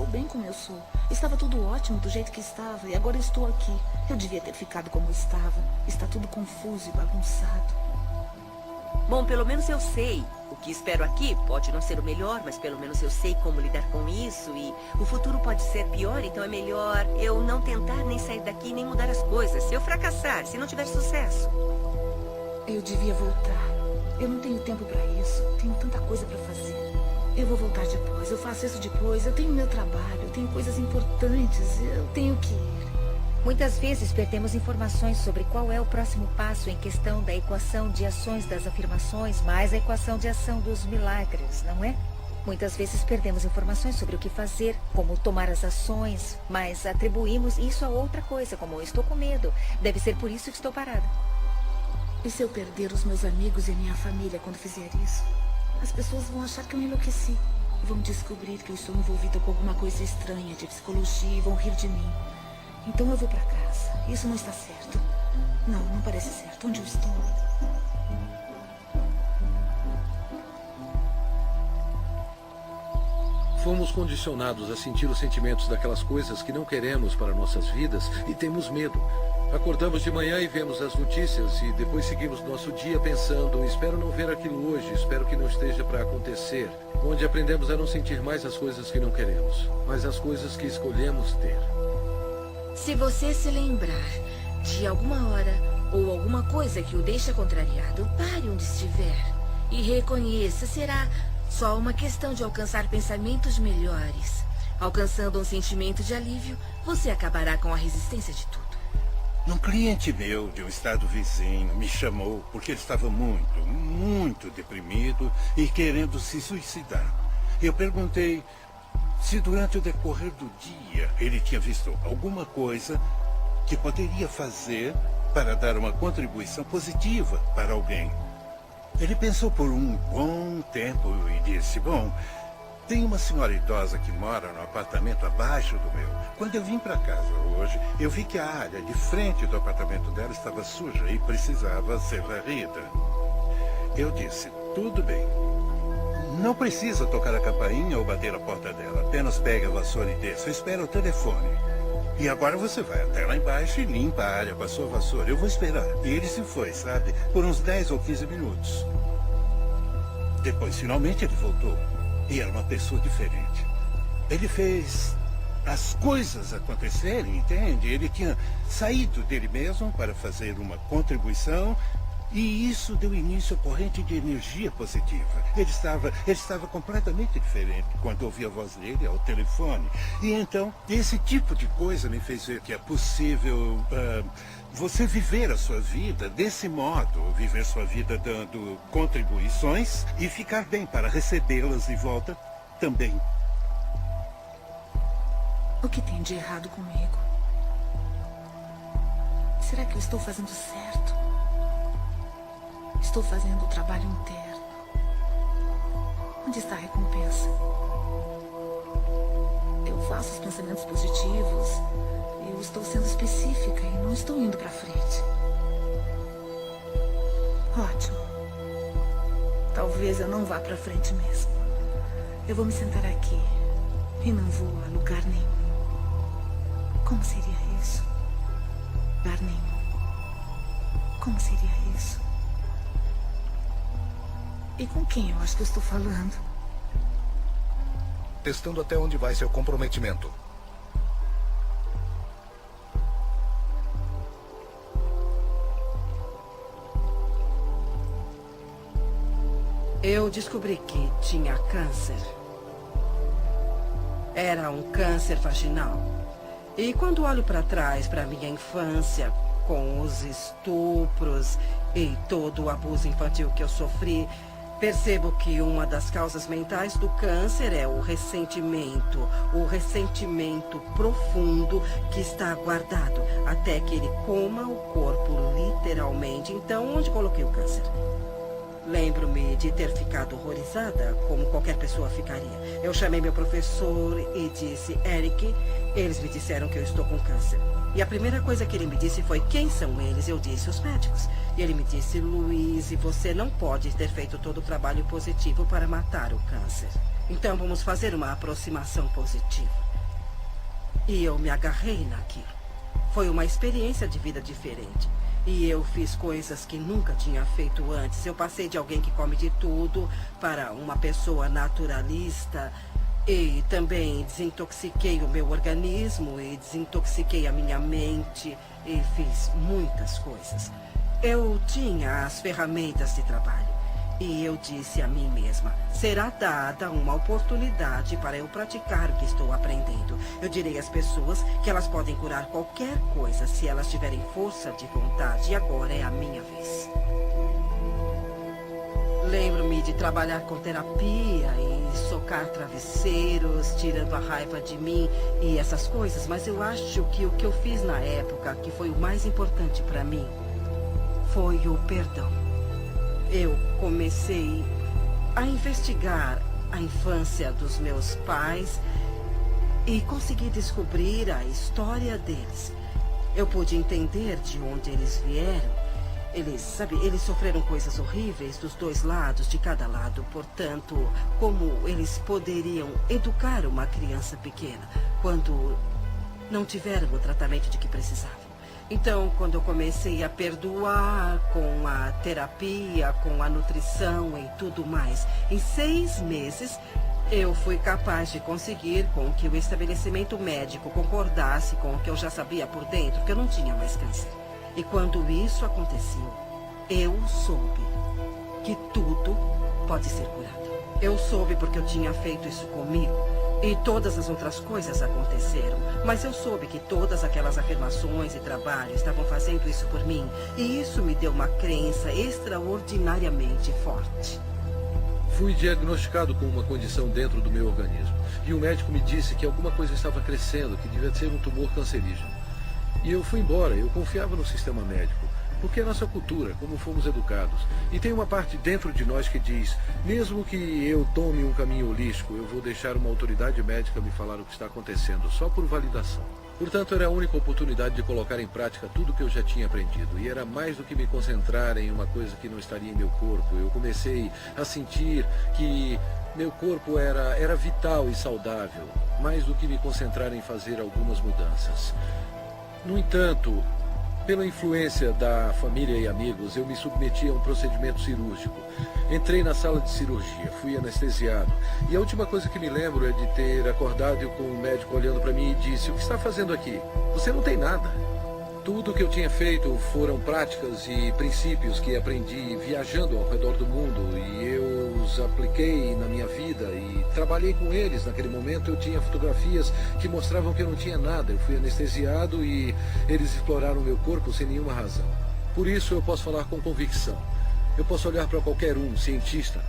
bem como eu sou. Estava tudo ótimo do jeito que estava e agora eu estou aqui. Eu devia ter ficado como estava. Está tudo confuso e bagunçado. Bom, pelo menos eu sei. O que espero aqui pode não ser o melhor, mas pelo menos eu sei como lidar com isso. E o futuro pode ser pior, então é melhor eu não tentar nem sair daqui nem mudar as coisas. Se eu fracassar, se não tiver sucesso. Eu devia voltar. Eu não tenho tempo para isso. Tenho tanta coisa para fazer. Eu vou voltar depois. Eu faço isso depois. Eu tenho meu trabalho. Eu tenho coisas importantes. Eu tenho que ir. Muitas vezes perdemos informações sobre qual é o próximo passo em questão da equação de ações das afirmações mais a equação de ação dos milagres, não é? Muitas vezes perdemos informações sobre o que fazer, como tomar as ações, mas atribuímos isso a outra coisa, como eu estou com medo. Deve ser por isso que estou parada. E se eu perder os meus amigos e minha família quando fizer isso? As pessoas vão achar que eu enlouqueci. Vão descobrir que eu estou envolvida com alguma coisa estranha de psicologia e vão rir de mim. Então eu vou para casa. Isso não está certo. Não parece certo. Onde eu estou? Fomos condicionados a sentir os sentimentos daquelas coisas que não queremos para nossas vidas e temos medo. Acordamos de manhã e vemos as notícias e depois seguimos nosso dia pensando, espero não ver aquilo hoje, espero que não esteja para acontecer. Onde aprendemos a não sentir mais as coisas que não queremos, mas as coisas que escolhemos ter. Se você se lembrar de alguma hora ou alguma coisa que o deixa contrariado, pare onde estiver e reconheça, será só uma questão de alcançar pensamentos melhores. Alcançando um sentimento de alívio, você acabará com a resistência de tudo. Um cliente meu de um estado vizinho me chamou porque ele estava muito deprimido e querendo se suicidar. Eu perguntei se durante o decorrer do dia ele tinha visto alguma coisa que poderia fazer para dar uma contribuição positiva para alguém. Ele pensou por um bom tempo e disse, bom, tem uma senhora idosa que mora no apartamento abaixo do meu. Quando eu vim para casa hoje, eu vi que a área de frente do apartamento dela estava suja e precisava ser varrida. Eu disse, tudo bem. Não precisa tocar a campainha ou bater a porta dela. Apenas pegue a vassoura e desça. Espera o telefone. E agora você vai até lá embaixo e limpa a área com a sua vassoura. Eu vou esperar. E ele se foi, sabe? Por uns 10 ou 15 minutos. Depois, finalmente, ele voltou. E era uma pessoa diferente. Ele fez as coisas acontecerem, entende? Ele tinha saído dele mesmo para fazer uma contribuição e isso deu início à corrente de energia positiva. Ele estava completamente diferente quando ouvi a voz dele ao telefone. E então, esse tipo de coisa me fez ver que é possível você viver a sua vida desse modo, viver sua vida dando contribuições e ficar bem para recebê-las de volta também. O que tem de errado comigo? Será que eu estou fazendo certo? Estou fazendo o trabalho inteiro. Onde está a recompensa? Eu faço os pensamentos positivos. Eu estou sendo específica e não estou indo para frente. Ótimo. Talvez eu não vá para frente mesmo. Eu vou me sentar aqui e não vou a lugar nenhum. Como seria isso? Lugar nenhum. Como seria isso? E com quem eu acho que eu estou falando? Testando até onde vai seu comprometimento. Eu descobri que tinha câncer. Era um câncer vaginal. E quando olho para trás, para minha infância, com os estupros e todo o abuso infantil que eu sofri, percebo que uma das causas mentais do câncer é o ressentimento profundo que está guardado até que ele coma o corpo literalmente. Então, onde coloquei o câncer? Lembro-me de ter ficado horrorizada, como qualquer pessoa ficaria. Eu chamei meu professor e disse, Eric, eles me disseram que eu estou com câncer. E a primeira coisa que ele me disse foi, quem são eles? Eu disse, os médicos. E ele me disse, Louise, você não pode ter feito todo o trabalho positivo para matar o câncer. Então vamos fazer uma aproximação positiva. E eu me agarrei naquilo. Foi uma experiência de vida diferente. E eu fiz coisas que nunca tinha feito antes. Eu passei de alguém que come de tudo para uma pessoa naturalista. E também desintoxiquei o meu organismo e desintoxiquei a minha mente. E fiz muitas coisas. Eu tinha as ferramentas de trabalho. E eu disse a mim mesma, será dada uma oportunidade para eu praticar o que estou aprendendo. Eu direi às pessoas que elas podem curar qualquer coisa se elas tiverem força de vontade. E agora é a minha vez. Lembro-me de trabalhar com terapia e socar travesseiros, tirando a raiva de mim e essas coisas. Mas eu acho que o que eu fiz na época, que foi o mais importante para mim, foi o perdão. Eu comecei a investigar a infância dos meus pais e consegui descobrir a história deles. Eu pude entender de onde eles vieram. Eles sofreram coisas horríveis dos dois lados, de cada lado. Portanto, como eles poderiam educar uma criança pequena quando não tiveram o tratamento de que precisavam? Então, quando eu comecei a perdoar com a terapia, com a nutrição e tudo mais, em 6 meses, eu fui capaz de conseguir com que o estabelecimento médico concordasse com o que eu já sabia por dentro, que eu não tinha mais câncer. E quando isso aconteceu, eu soube que tudo pode ser curado. Eu soube porque eu tinha feito isso comigo. E todas as outras coisas aconteceram. Mas eu soube que todas aquelas afirmações e trabalho estavam fazendo isso por mim. E isso me deu uma crença extraordinariamente forte. Fui diagnosticado com uma condição dentro do meu organismo. E o médico me disse que alguma coisa estava crescendo, que devia ser um tumor cancerígeno. E eu fui embora. Eu confiava no sistema médico. Porque é nossa cultura, como fomos educados. E tem uma parte dentro de nós que diz, mesmo que eu tome um caminho holístico, eu vou deixar uma autoridade médica me falar o que está acontecendo, só por validação. Portanto, era a única oportunidade de colocar em prática tudo o que eu já tinha aprendido. E era mais do que me concentrar em uma coisa que não estaria em meu corpo. Eu comecei a sentir que meu corpo era vital e saudável, mais do que me concentrar em fazer algumas mudanças. No entanto, Pela influência da família e amigos, eu me submeti a um procedimento cirúrgico. Entrei na sala de cirurgia, fui anestesiado. E a última coisa que me lembro é de ter acordado com o médico olhando para mim e disse: "O que está fazendo aqui? Você não tem nada." Tudo o que eu tinha feito foram práticas e princípios que aprendi viajando ao redor do mundo, e eu os apliquei na minha vida e trabalhei com eles. Naquele momento eu tinha fotografias que mostravam que eu não tinha nada. Eu fui anestesiado e eles exploraram meu corpo sem nenhuma razão. Por isso eu posso falar com convicção. Eu posso olhar para qualquer cientista,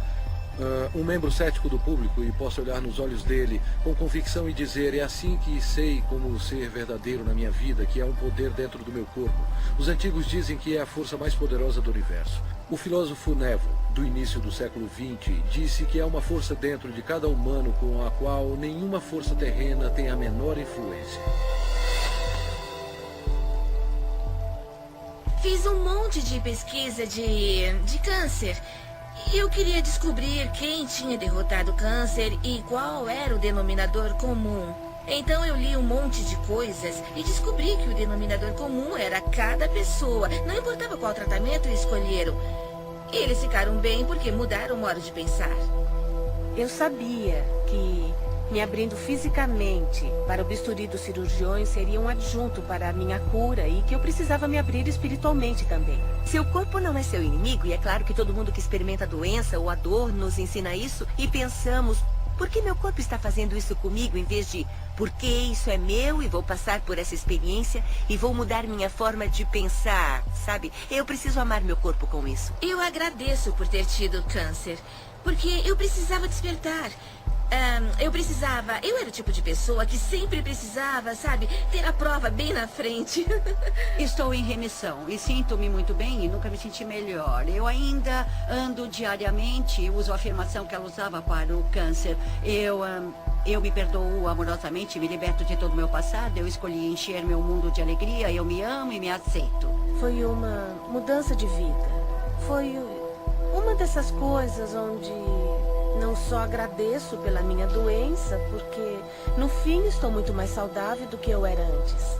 um membro cético do público, e posso olhar nos olhos dele com convicção e dizer: é assim que sei como ser verdadeiro na minha vida, que há um poder dentro do meu corpo. Os antigos dizem que é a força mais poderosa do universo. O filósofo Neville, do início do século XX, disse que há uma força dentro de cada humano com a qual nenhuma força terrena tem a menor influência. Fiz um monte de pesquisa de câncer. Eu queria descobrir quem tinha derrotado o câncer e qual era o denominador comum. Então eu li um monte de coisas e descobri que o denominador comum era cada pessoa. Não importava qual tratamento escolheram. Eles ficaram bem porque mudaram o modo de pensar. Eu sabia que me abrindo fisicamente para o bisturi dos cirurgiões seria um adjunto para a minha cura e que eu precisava me abrir espiritualmente também. Seu corpo não é seu inimigo, e é claro que todo mundo que experimenta a doença ou a dor nos ensina isso, e pensamos: por que meu corpo está fazendo isso comigo, em vez de porque isso é meu e vou passar por essa experiência e vou mudar minha forma de pensar, sabe? Eu preciso amar meu corpo com isso. Eu agradeço por ter tido câncer, porque eu precisava despertar. Eu era o tipo de pessoa que sempre precisava, sabe, ter a prova bem na frente. Estou em remissão e sinto-me muito bem e nunca me senti melhor. Eu ainda ando diariamente, uso a afirmação que ela usava para o câncer. Eu me perdoo amorosamente, me liberto de todo o meu passado. Eu escolhi encher meu mundo de alegria. Eu me amo e me aceito. Foi uma mudança de vida. Foi uma dessas coisas onde não só agradeço pela minha doença, porque no fim estou muito mais saudável do que eu era antes.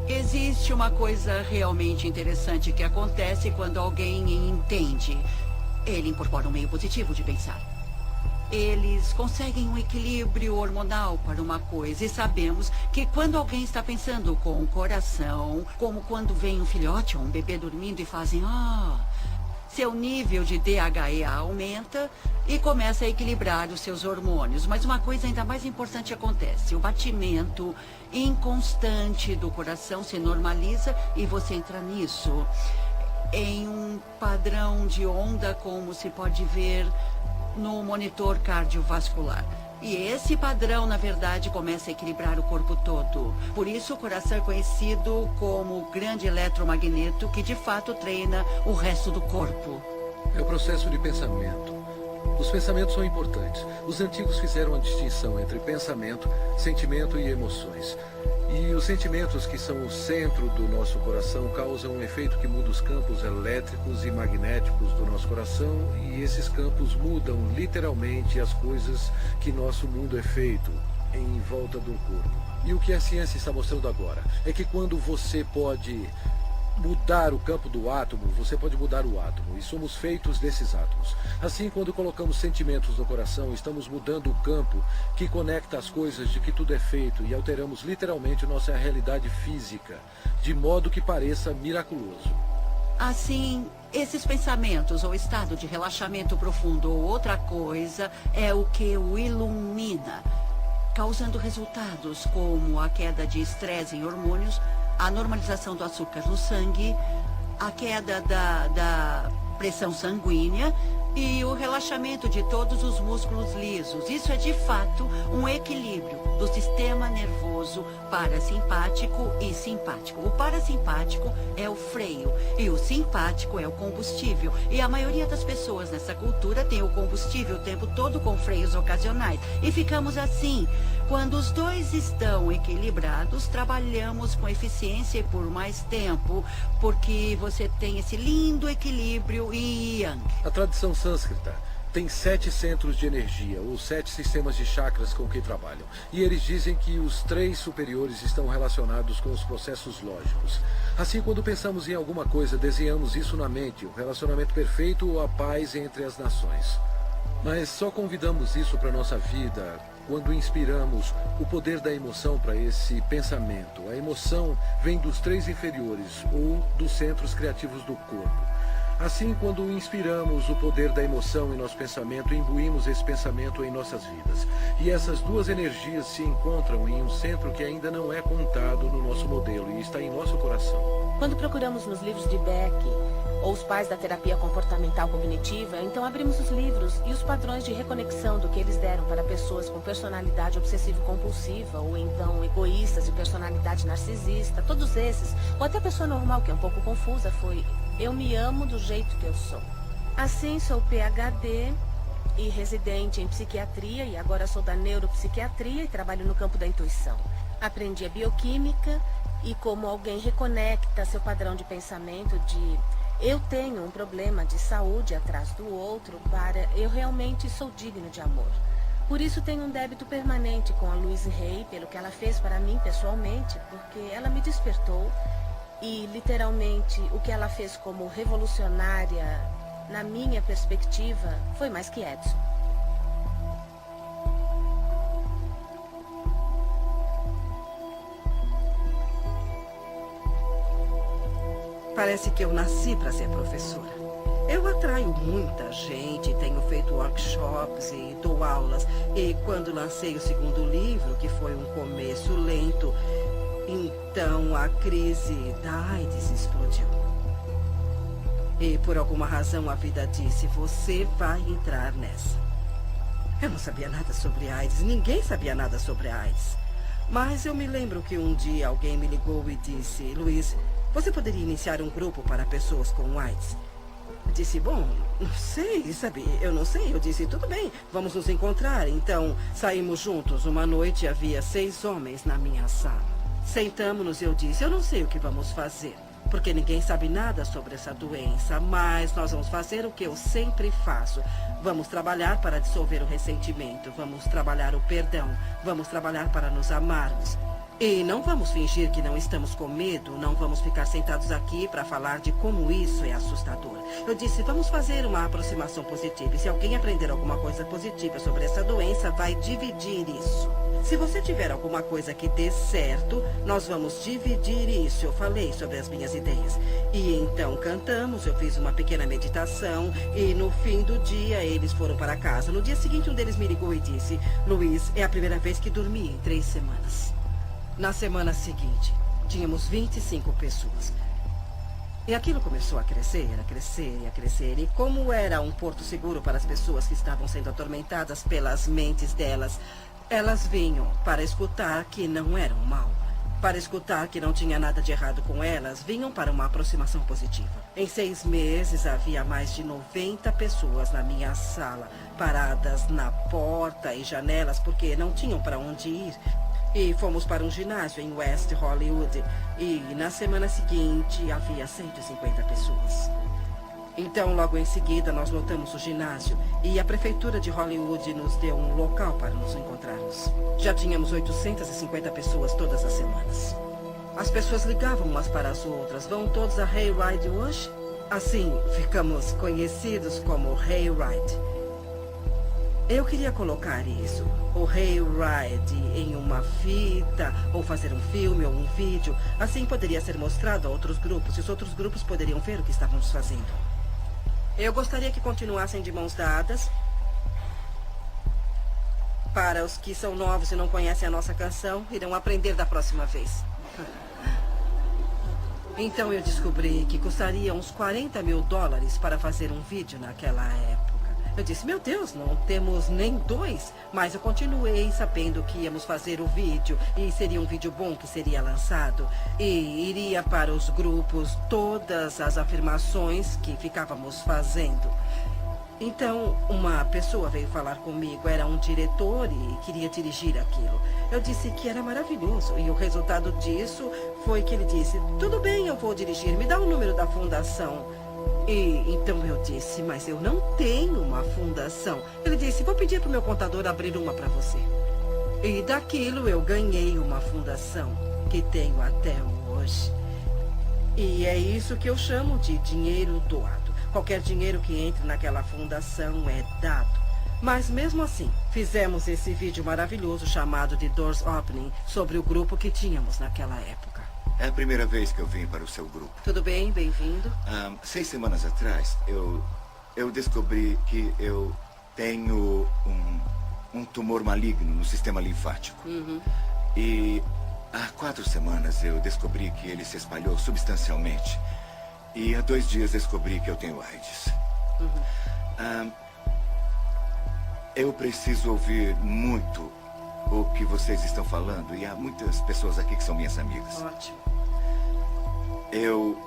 Existe uma coisa realmente interessante que acontece quando alguém entende. Ele incorpora um meio positivo de pensar. Eles conseguem um equilíbrio hormonal para uma coisa. E sabemos que quando alguém está pensando com o coração, como quando vem um filhote ou um bebê dormindo e fazem seu nível de DHEA aumenta e começa a equilibrar os seus hormônios. Mas uma coisa ainda mais importante acontece. O batimento inconstante do coração se normaliza e você entra nisso, em um padrão de onda, como se pode ver no monitor cardiovascular. E esse padrão, na verdade, começa a equilibrar o corpo todo. Por isso, o coração é conhecido como o grande eletromagneto que, de fato, treina o resto do corpo. É o processo de pensamento. Os pensamentos são importantes. Os antigos fizeram a distinção entre pensamento, sentimento e emoções. E os sentimentos, que são o centro do nosso coração, causam um efeito que muda os campos elétricos e magnéticos do nosso coração, e esses campos mudam literalmente as coisas que nosso mundo é feito em volta do corpo. E o que a ciência está mostrando agora é que quando você pode mudar o campo do átomo, você pode mudar o átomo, e somos feitos desses átomos. Assim, quando colocamos sentimentos no coração, estamos mudando o campo que conecta as coisas de que tudo é feito, e alteramos literalmente nossa realidade física, de modo que pareça miraculoso. Assim, esses pensamentos ou estado de relaxamento profundo ou outra coisa é o que o ilumina, causando resultados como a queda de estresse em hormônios, a normalização do açúcar no sangue, a queda da pressão sanguínea e o relaxamento de todos os músculos lisos. Isso é, de fato, um equilíbrio do sistema nervoso parasimpático e simpático. O parasimpático é o freio e o simpático é o combustível. E a maioria das pessoas nessa cultura tem o combustível o tempo todo com freios ocasionais. E ficamos assim. Quando os dois estão equilibrados, trabalhamos com eficiência e por mais tempo, porque você tem esse lindo equilíbrio em Yang. A tradição sânscrita tem 7 centros de energia, ou 7 sistemas de chakras com que trabalham. E eles dizem que os 3 superiores estão relacionados com os processos lógicos. Assim, quando pensamos em alguma coisa, desenhamos isso na mente, o relacionamento perfeito ou a paz entre as nações. Mas só convidamos isso para nossa vida quando inspiramos o poder da emoção para esse pensamento. A emoção vem dos 3 inferiores, ou dos centros criativos do corpo. Assim, quando inspiramos o poder da emoção em nosso pensamento, imbuímos esse pensamento em nossas vidas. E essas 2 energias se encontram em um centro que ainda não é contado no nosso modelo e está em nosso coração. Quando procuramos nos livros de Beck, ou os pais da terapia comportamental cognitiva, então abrimos os livros e os padrões de reconexão do que eles deram para pessoas com personalidade obsessivo-compulsiva, ou então egoístas de personalidade narcisista, todos esses, ou até pessoa normal que é um pouco confusa, foi: eu me amo do jeito que eu sou. Assim, sou PhD e residente em psiquiatria, e agora sou da neuropsiquiatria e trabalho no campo da intuição. Aprendi a bioquímica e como alguém reconecta seu padrão de pensamento de eu tenho um problema de saúde atrás do outro para eu realmente sou digno de amor. Por isso tenho um débito permanente com a Louise Hay pelo que ela fez para mim pessoalmente, porque ela me despertou e literalmente o que ela fez como revolucionária, na minha perspectiva, foi mais que Edison. Parece que eu nasci para ser professora. Eu atraio muita gente, tenho feito workshops e dou aulas. E quando lancei o 2º livro, que foi um começo lento, então a crise da AIDS explodiu. E por alguma razão a vida disse: você vai entrar nessa. Eu não sabia nada sobre AIDS, ninguém sabia nada sobre AIDS. Mas eu me lembro que um dia alguém me ligou e disse: Luiz, você poderia iniciar um grupo para pessoas com AIDS? Eu disse: bom, não sei, sabe? Eu não sei. Eu disse: tudo bem, vamos nos encontrar. Então, saímos juntos. Uma noite havia 6 homens na minha sala. Sentamos-nos e eu disse: eu não sei o que vamos fazer, porque ninguém sabe nada sobre essa doença, mas nós vamos fazer o que eu sempre faço. Vamos trabalhar para dissolver o ressentimento, vamos trabalhar o perdão, vamos trabalhar para nos amarmos. E não vamos fingir que não estamos com medo, não vamos ficar sentados aqui para falar de como isso é assustador. Eu disse: vamos fazer uma aproximação positiva. E se alguém aprender alguma coisa positiva sobre essa doença, vai dividir isso. Se você tiver alguma coisa que dê certo, nós vamos dividir isso. Eu falei sobre as minhas ideias. E então cantamos, eu fiz uma pequena meditação e no fim do dia eles foram para casa. No dia seguinte um deles me ligou e disse: Luiz, é a primeira vez que dormi em 3 semanas. Na semana seguinte, tínhamos 25 pessoas. E aquilo começou a crescer, a crescer e a crescer. E como era um porto seguro para as pessoas que estavam sendo atormentadas pelas mentes delas, elas vinham para escutar que não eram mal, para escutar que não tinha nada de errado com elas, vinham para uma aproximação positiva. Em 6 meses, havia mais de 90 pessoas na minha sala, paradas na porta e janelas, porque não tinham para onde ir. E fomos para um ginásio em West Hollywood. E na semana seguinte havia 150 pessoas. Então, logo em seguida, nós lotamos o ginásio. E a prefeitura de Hollywood nos deu um local para nos encontrarmos. Já tínhamos 850 pessoas todas as semanas. As pessoas ligavam umas para as outras: vão todos a Hayride hoje? Assim, ficamos conhecidos como Hayride. Eu queria colocar isso, o Hayride, em uma fita, ou fazer um filme ou um vídeo. Assim poderia ser mostrado a outros grupos, e os outros grupos poderiam ver o que estávamos fazendo. Eu gostaria que continuassem de mãos dadas. Para os que são novos e não conhecem a nossa canção, irão aprender da próxima vez. Então eu descobri que custaria uns $40 mil para fazer um vídeo naquela época. Eu disse: meu Deus, não temos nem 2. Mas eu continuei sabendo que íamos fazer o vídeo. E seria um vídeo bom que seria lançado. E iria para os grupos todas as afirmações que ficávamos fazendo. Então, uma pessoa veio falar comigo, era um diretor e queria dirigir aquilo. Eu disse que era maravilhoso. E o resultado disso foi que ele disse: tudo bem, eu vou dirigir, me dá o número da fundação. E então eu disse, mas eu não tenho uma fundação. Ele disse, vou pedir para o meu contador abrir uma para você. E daquilo eu ganhei uma fundação que tenho até hoje. E é isso que eu chamo de dinheiro doado. Qualquer dinheiro que entre naquela fundação é dado. Mas mesmo assim, fizemos esse vídeo maravilhoso chamado de Doors Opening sobre o grupo que tínhamos naquela época. É a primeira vez que eu vim para o seu grupo. Tudo bem, bem-vindo. 6 semanas atrás, eu descobri que eu tenho um tumor maligno no sistema linfático. E há 4 semanas eu descobri que ele se espalhou substancialmente. E há 2 dias descobri que eu tenho AIDS. Eu preciso ouvir muito o que vocês estão falando. E há muitas pessoas aqui que são minhas amigas. Ótimo. Eu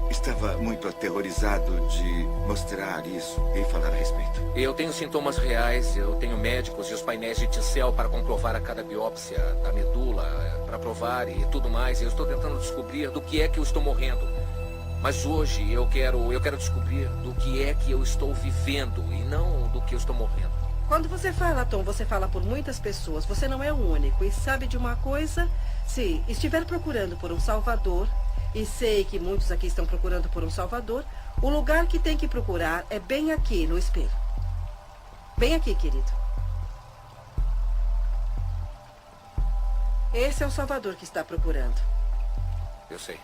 estava muito aterrorizado de mostrar isso e falar a respeito. Eu tenho sintomas reais, eu tenho médicos e os painéis de T-cell para comprovar a cada biópsia da medula, para provar e tudo mais. Eu estou tentando descobrir do que é que eu estou morrendo. Mas hoje eu quero descobrir do que é que eu estou vivendo e não do que eu estou morrendo. Quando você fala, Tom, você fala por muitas pessoas. Você não é o único. E sabe de uma coisa? Se estiver procurando por um salvador, e sei que muitos aqui estão procurando por um salvador, o lugar que tem que procurar é bem aqui, no espelho. Bem aqui, querido. Esse é o salvador que está procurando. Eu sei.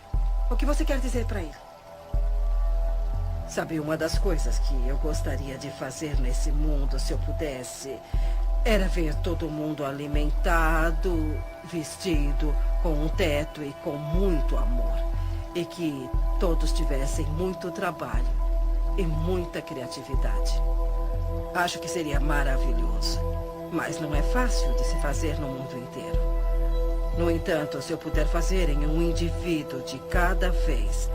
O que você quer dizer para ele? Sabe, uma das coisas que eu gostaria de fazer nesse mundo, se eu pudesse, era ver todo mundo alimentado, vestido, com um teto e com muito amor. E que todos tivessem muito trabalho e muita criatividade. Acho que seria maravilhoso. Mas não é fácil de se fazer no mundo inteiro. No entanto, se eu puder fazer em um indivíduo de cada vez,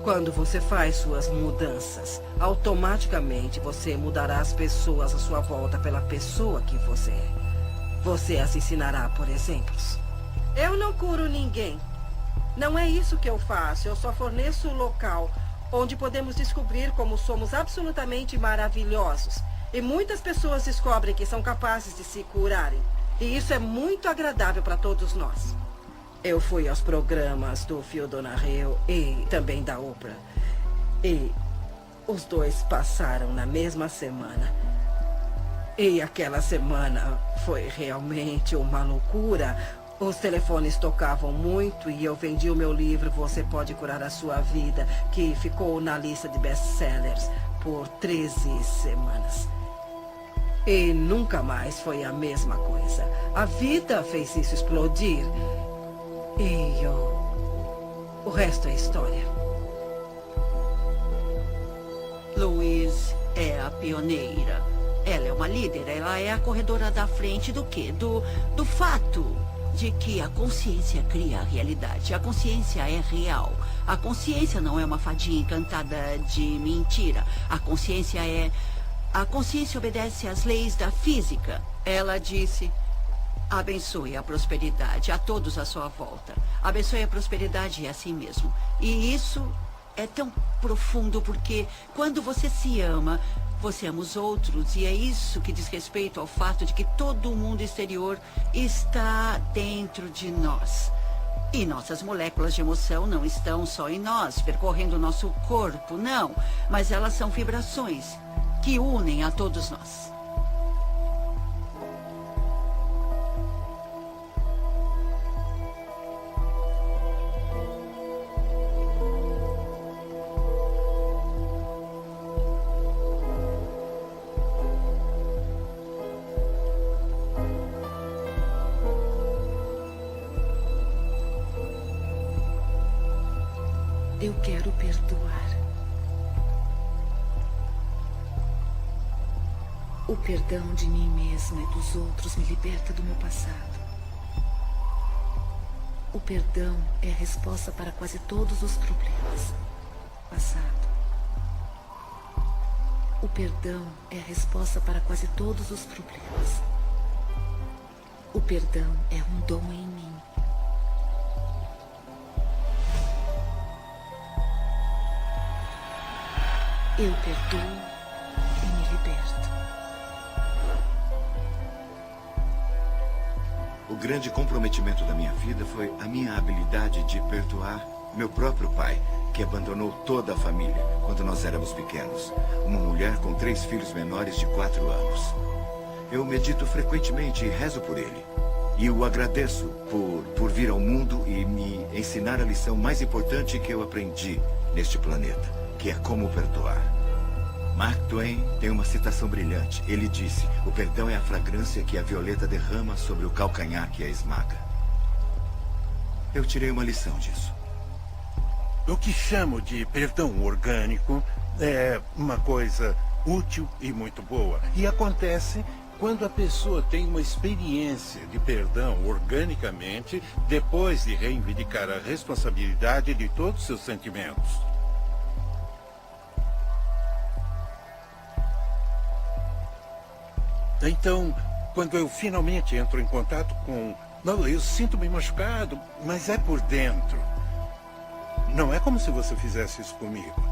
quando você faz suas mudanças, automaticamente você mudará as pessoas à sua volta pela pessoa que você é. Você as ensinará por exemplos. Eu não curo ninguém. Não é isso que eu faço. Eu só forneço o local onde podemos descobrir como somos absolutamente maravilhosos. E muitas pessoas descobrem que são capazes de se curarem. E isso é muito agradável para todos nós. Eu fui aos programas do Phil Donahue e também da Oprah. E os dois passaram na mesma semana. E aquela semana foi realmente uma loucura. Os telefones tocavam muito e eu vendi o meu livro Você Pode Curar a Sua Vida, que ficou na lista de best-sellers por 13 semanas. E nunca mais foi a mesma coisa. A vida fez isso explodir. E o resto é história. Louise é a pioneira. Ela é uma líder, ela é a corredora da frente do quê? Do fato de que a consciência cria a realidade. A consciência é real. A consciência não é uma fadinha encantada de mentira. A consciência obedece às leis da física. Ela disse: abençoe a prosperidade a todos à sua volta. Abençoe a prosperidade a si mesmo. E isso é tão profundo porque quando você se ama, você ama os outros. E é isso que diz respeito ao fato de que todo o mundo exterior está dentro de nós. E nossas moléculas de emoção não estão só em nós, percorrendo o nosso corpo, não. Mas elas são vibrações que unem a todos nós. Eu quero perdoar. O perdão de mim mesma e dos outros me liberta do meu passado. O perdão é a resposta para quase todos os problemas. Passado. O perdão é a resposta para quase todos os problemas. O perdão é um dom em mim. Eu perdoo e me liberto. O grande comprometimento da minha vida foi a minha habilidade de perdoar meu próprio pai, que abandonou toda a família quando nós éramos pequenos. Uma mulher com 3 filhos menores de 4 anos. Eu medito frequentemente e rezo por ele. E o agradeço por vir ao mundo e me ensinar a lição mais importante que eu aprendi neste planeta, que é como perdoar. Mark Twain tem uma citação brilhante. Ele disse: o perdão é a fragrância que a violeta derrama sobre o calcanhar que a esmaga. Eu tirei uma lição disso. O que chamo de perdão orgânico é uma coisa útil e muito boa. E acontece quando a pessoa tem uma experiência de perdão organicamente, depois de reivindicar a responsabilidade de todos os seus sentimentos. Então, quando eu finalmente entro em contato com... Não, eu sinto-me machucado, mas é por dentro. Não é como se você fizesse isso comigo.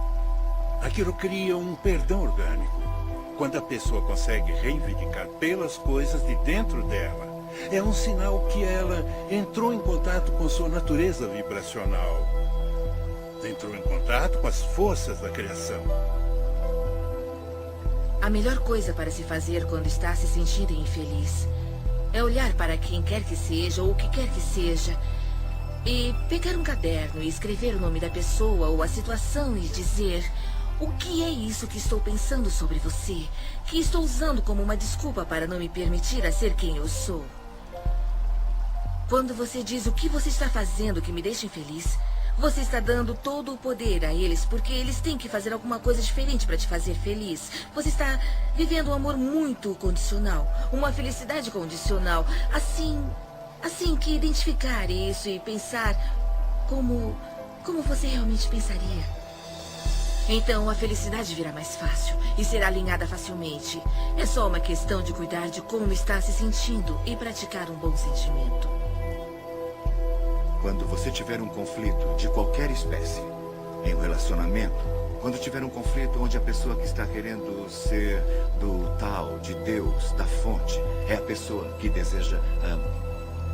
Aquilo cria um perdão orgânico. Quando a pessoa consegue reivindicar pelas coisas de dentro dela, é um sinal que ela entrou em contato com sua natureza vibracional. Entrou em contato com as forças da criação. A melhor coisa para se fazer quando está se sentindo infeliz é olhar para quem quer que seja ou o que quer que seja e pegar um caderno e escrever o nome da pessoa ou a situação e dizer: o que é isso que estou pensando sobre você, que estou usando como uma desculpa para não me permitir a ser quem eu sou? Quando você diz o que você está fazendo que me deixa infeliz, você está dando todo o poder a eles, porque eles têm que fazer alguma coisa diferente para te fazer feliz. Você está vivendo um amor muito condicional, uma felicidade condicional. Assim que identificar isso e pensar como você realmente pensaria. Então a felicidade virá mais fácil e será alinhada facilmente. É só uma questão de cuidar de como está se sentindo e praticar um bom sentimento. Quando você tiver um conflito de qualquer espécie, em um relacionamento, quando tiver um conflito onde a pessoa que está querendo ser do tal, de Deus, da fonte, é a pessoa que deseja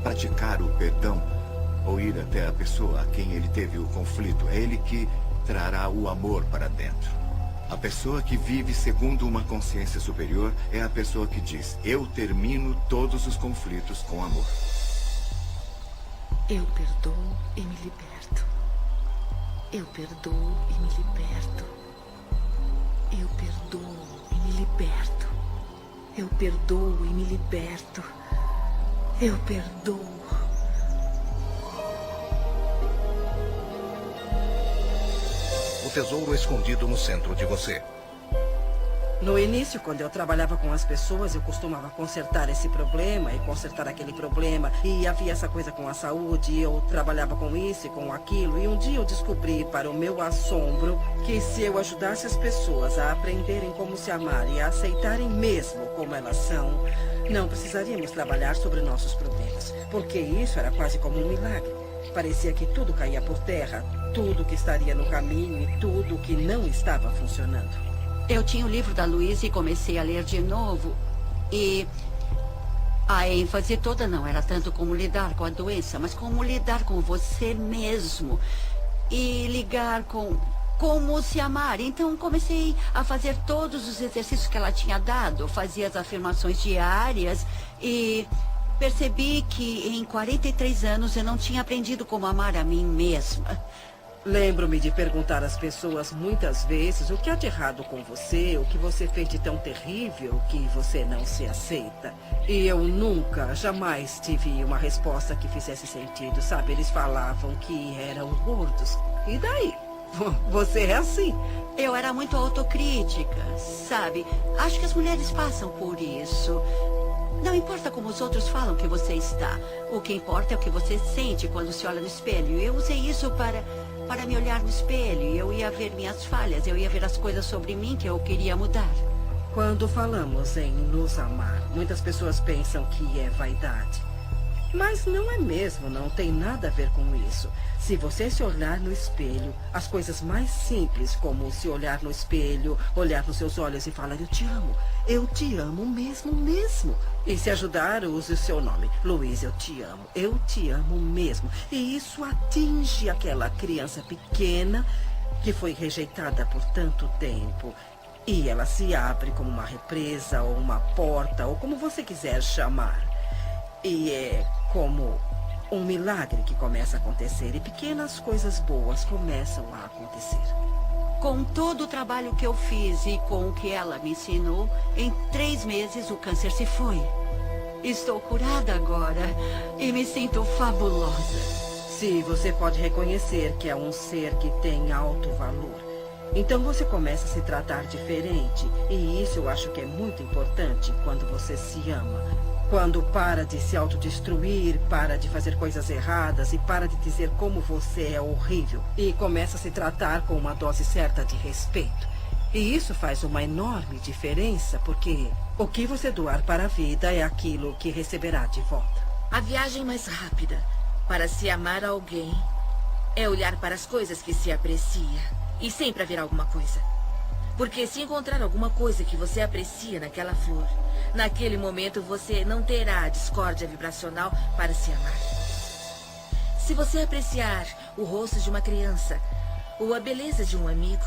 praticar o perdão ou ir até a pessoa a quem ele teve o conflito, é ele que trará o amor para dentro. A pessoa que vive segundo uma consciência superior é a pessoa que diz: eu termino todos os conflitos com amor. Eu perdoo e me liberto. Eu perdoo e me liberto. Eu perdoo e me liberto. Eu perdoo e me liberto. Eu perdoo. O tesouro escondido no centro de você. No início, quando eu trabalhava com as pessoas, eu costumava consertar esse problema e consertar aquele problema. E havia essa coisa com a saúde, e eu trabalhava com isso e com aquilo. E um dia eu descobri, para o meu assombro, que se eu ajudasse as pessoas a aprenderem como se amar e a aceitarem mesmo como elas são, não precisaríamos trabalhar sobre nossos problemas. Porque isso era quase como um milagre. Parecia que tudo caía por terra, tudo que estaria no caminho e tudo que não estava funcionando. Eu tinha o livro da Louise e comecei a ler de novo. E a ênfase toda não era tanto como lidar com a doença, mas como lidar com você mesmo. E ligar com como se amar. Então comecei a fazer todos os exercícios que ela tinha dado. Fazia as afirmações diárias e percebi que em 43 anos eu não tinha aprendido como amar a mim mesma. Lembro-me de perguntar às pessoas muitas vezes o que há de errado com você, o que você fez de tão terrível que você não se aceita. E eu nunca, jamais tive uma resposta que fizesse sentido, sabe? Eles falavam que eram gordos. E daí? Você é assim. Eu era muito autocrítica, sabe? Acho que as mulheres passam por isso. Não importa como os outros falam que você está. O que importa é o que você sente quando se olha no espelho. Eu usei isso para me olhar no espelho. Eu ia ver minhas falhas, eu ia ver as coisas sobre mim que eu queria mudar. Quando falamos em nos amar, muitas pessoas pensam que é vaidade. Mas não é mesmo, não tem nada a ver com isso. Se você se olhar no espelho, as coisas mais simples, como se olhar no espelho, olhar nos seus olhos e falar eu te amo mesmo. E se ajudar, use o seu nome. Luiz, eu te amo mesmo. E isso atinge aquela criança pequena que foi rejeitada por tanto tempo. E ela se abre como uma represa, ou uma porta, ou como você quiser chamar. E é como um milagre que começa a acontecer. E pequenas coisas boas começam a acontecer. Com todo o trabalho que eu fiz e com o que ela me ensinou, em 3 meses o câncer se foi. Estou curada agora e me sinto fabulosa. Se você pode reconhecer que é um ser que tem alto valor, então você começa a se tratar diferente. E isso eu acho que é muito importante quando você se ama. Quando para de se autodestruir, para de fazer coisas erradas e para de dizer como você é horrível. E começa a se tratar com uma dose certa de respeito. E isso faz uma enorme diferença, porque o que você doar para a vida é aquilo que receberá de volta. A viagem mais rápida para se amar alguém é olhar para as coisas que se aprecia. E sempre haverá alguma coisa. Porque se encontrar alguma coisa que você aprecia naquela flor, naquele momento você não terá a discórdia vibracional para se amar. Se você apreciar o rosto de uma criança ou a beleza de um amigo,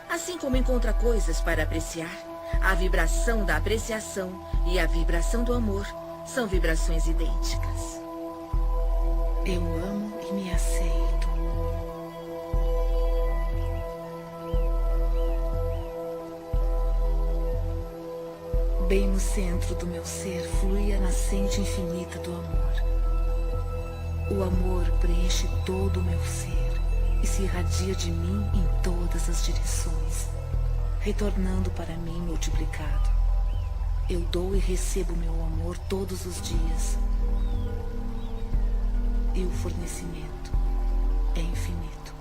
assim como encontra coisas para apreciar, a vibração da apreciação e a vibração do amor são vibrações idênticas. Eu amo e me aceito. Bem no centro do meu ser flui a nascente infinita do amor. O amor preenche todo o meu ser e se irradia de mim em todas as direções, retornando para mim multiplicado. Eu dou e recebo meu amor todos os dias. E o fornecimento é infinito.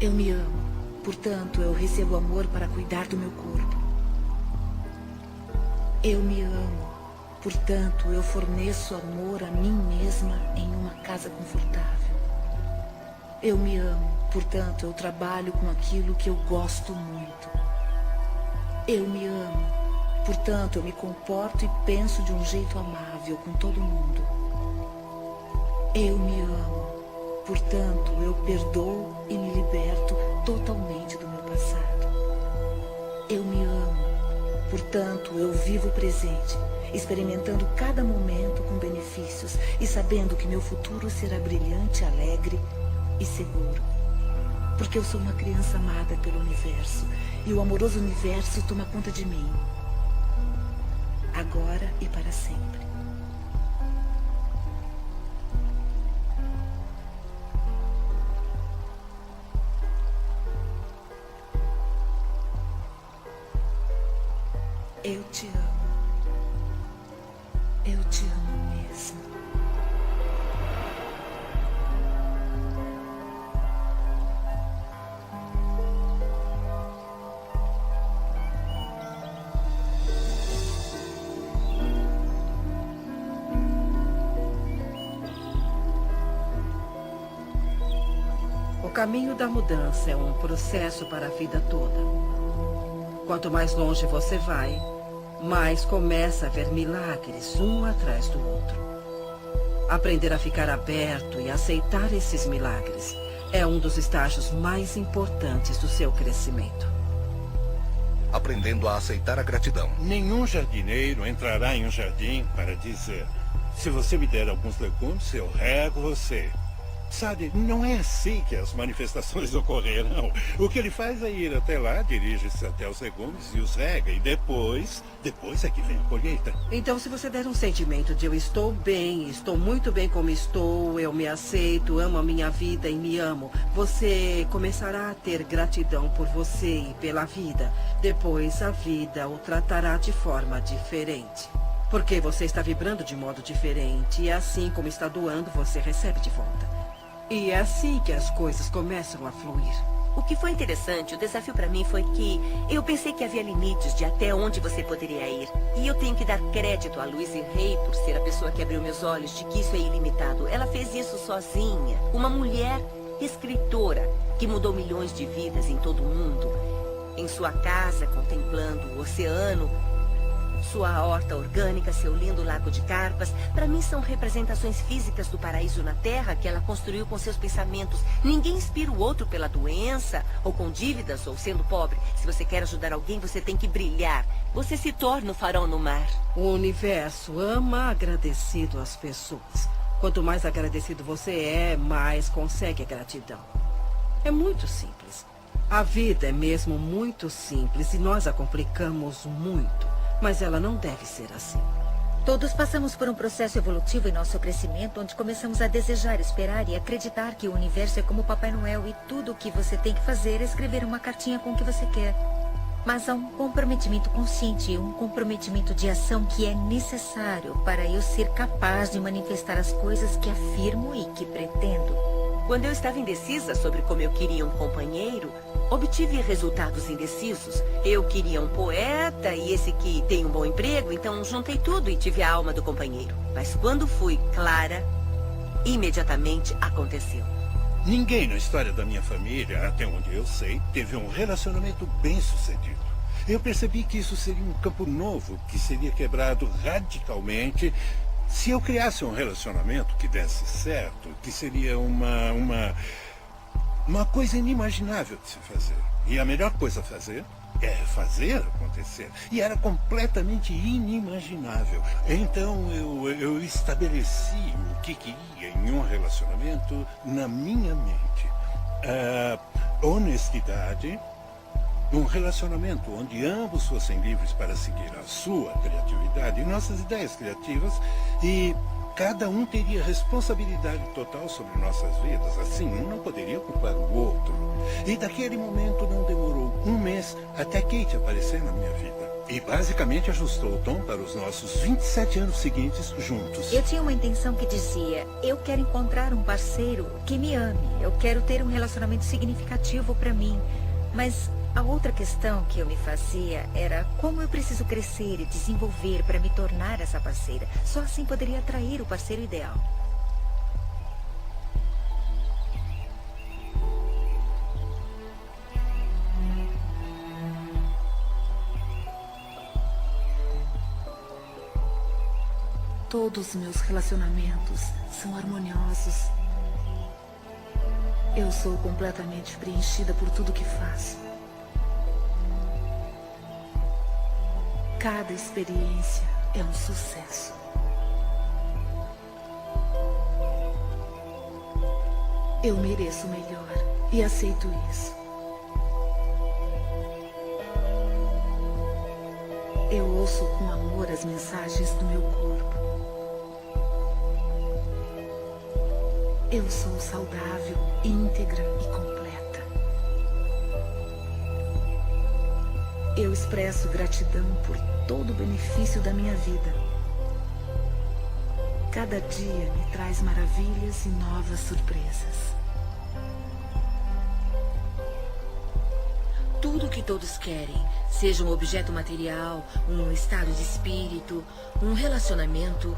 Eu me amo. Portanto, eu recebo amor para cuidar do meu corpo. Eu me amo. Portanto, eu forneço amor a mim mesma em uma casa confortável. Eu me amo. Portanto, eu trabalho com aquilo que eu gosto muito. Eu me amo. Portanto, eu me comporto e penso de um jeito amável com todo mundo. Eu me amo. Portanto, eu perdoo e me liberto totalmente do meu passado. Eu me amo. Portanto, eu vivo o presente, experimentando cada momento com benefícios e sabendo que meu futuro será brilhante, alegre e seguro. Porque eu sou uma criança amada pelo universo e o amoroso universo toma conta de mim. Agora e para sempre. Eu te amo. Eu te amo mesmo. O caminho da mudança é um processo para a vida toda. Quanto mais longe você vai, mais começa a ver milagres um atrás do outro. Aprender a ficar aberto e aceitar esses milagres é um dos estágios mais importantes do seu crescimento. Aprendendo a aceitar a gratidão. Nenhum jardineiro entrará em um jardim para dizer: se você me der alguns legumes, eu rego você. Sabe, não é assim que as manifestações ocorrerão. O que ele faz é ir até lá, dirige-se até os legumes e os rega. E depois é que vem a colheita. Então, se você der um sentimento de eu estou bem, estou muito bem como estou, eu me aceito, amo a minha vida e me amo, você começará a ter gratidão por você e pela vida. Depois, a vida o tratará de forma diferente. Porque você está vibrando de modo diferente e assim como está doando, você recebe de volta. E é assim que as coisas começam a fluir. O que foi interessante, o desafio para mim foi que eu pensei que havia limites de até onde você poderia ir. E eu tenho que dar crédito a Louise Hay por ser a pessoa que abriu meus olhos de que isso é ilimitado. Ela fez isso sozinha. Uma mulher escritora que mudou milhões de vidas em todo o mundo. Em sua casa, contemplando o oceano, sua horta orgânica, seu lindo lago de carpas. Para mim são representações físicas do paraíso na Terra que ela construiu com seus pensamentos. Ninguém inspira o outro pela doença, ou com dívidas, ou sendo pobre. Se você quer ajudar alguém, você tem que brilhar. Você se torna o farol no mar. O universo ama agradecido às pessoas. Quanto mais agradecido você é, mais consegue a gratidão. É muito simples. A vida é mesmo muito simples e nós a complicamos muito. Mas ela não deve ser assim. Todos passamos por um processo evolutivo em nosso crescimento, onde começamos a desejar, esperar e acreditar que o universo é como Papai Noel e tudo o que você tem que fazer é escrever uma cartinha com o que você quer. Mas há um comprometimento consciente e um comprometimento de ação que é necessário para eu ser capaz de manifestar as coisas que afirmo e que pretendo. Quando eu estava indecisa sobre como eu queria um companheiro, obtive resultados indecisos. Eu queria um poeta e esse que tem um bom emprego, então juntei tudo e tive a alma do companheiro. Mas quando fui clara, imediatamente aconteceu. Ninguém na história da minha família, até onde eu sei, teve um relacionamento bem-sucedido. Eu percebi que isso seria um campo novo, que seria quebrado radicalmente se eu criasse um relacionamento que desse certo, que seria uma coisa inimaginável de se fazer. E a melhor coisa a fazer é fazer acontecer. E era completamente inimaginável. Então eu estabeleci o que queria em um relacionamento na minha mente. Honestidade, um relacionamento onde ambos fossem livres para seguir a sua criatividade e nossas ideias criativas, e cada um teria responsabilidade total sobre nossas vidas. Assim, um não poderia culpar o outro. E daquele momento não demorou um mês até Kate aparecer na minha vida. E basicamente ajustou o tom para os nossos 27 anos seguintes juntos. Eu tinha uma intenção que dizia: eu quero encontrar um parceiro que me ame. Eu quero ter um relacionamento significativo para mim. Mas a outra questão que eu me fazia era como eu preciso crescer e desenvolver para me tornar essa parceira. Só assim poderia atrair o parceiro ideal. Todos os meus relacionamentos são harmoniosos. Eu sou completamente preenchida por tudo que faço. Cada experiência é um sucesso. Eu mereço o melhor e aceito isso. Eu ouço com amor as mensagens do meu corpo. Eu sou saudável, íntegra e completa. Eu expresso gratidão por todo o benefício da minha vida. Cada dia me traz maravilhas e novas surpresas. Tudo que todos querem, seja um objeto material, um estado de espírito, um relacionamento,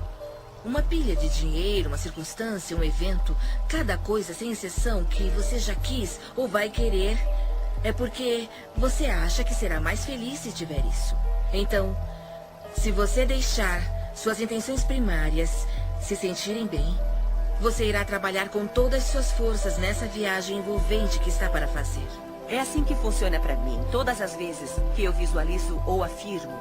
uma pilha de dinheiro, uma circunstância, um evento, cada coisa sem exceção que você já quis ou vai querer, é porque você acha que será mais feliz se tiver isso. Então, se você deixar suas intenções primárias se sentirem bem, você irá trabalhar com todas as suas forças nessa viagem envolvente que está para fazer. É assim que funciona para mim. Todas as vezes que eu visualizo ou afirmo,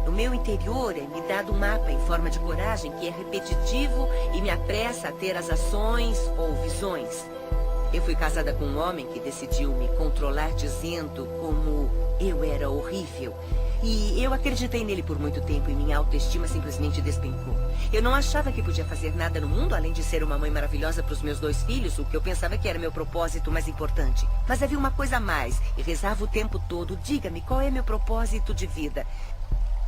no meu interior é me dado um mapa em forma de coragem que é repetitivo e me apressa a ter as ações ou visões. Eu fui casada com um homem que decidiu me controlar dizendo como eu era horrível. E eu acreditei nele por muito tempo e minha autoestima simplesmente despencou. Eu não achava que podia fazer nada no mundo além de ser uma mãe maravilhosa para os meus 2 filhos, o que eu pensava que era meu propósito mais importante. Mas havia uma coisa a mais e rezava o tempo todo: diga-me, qual é meu propósito de vida?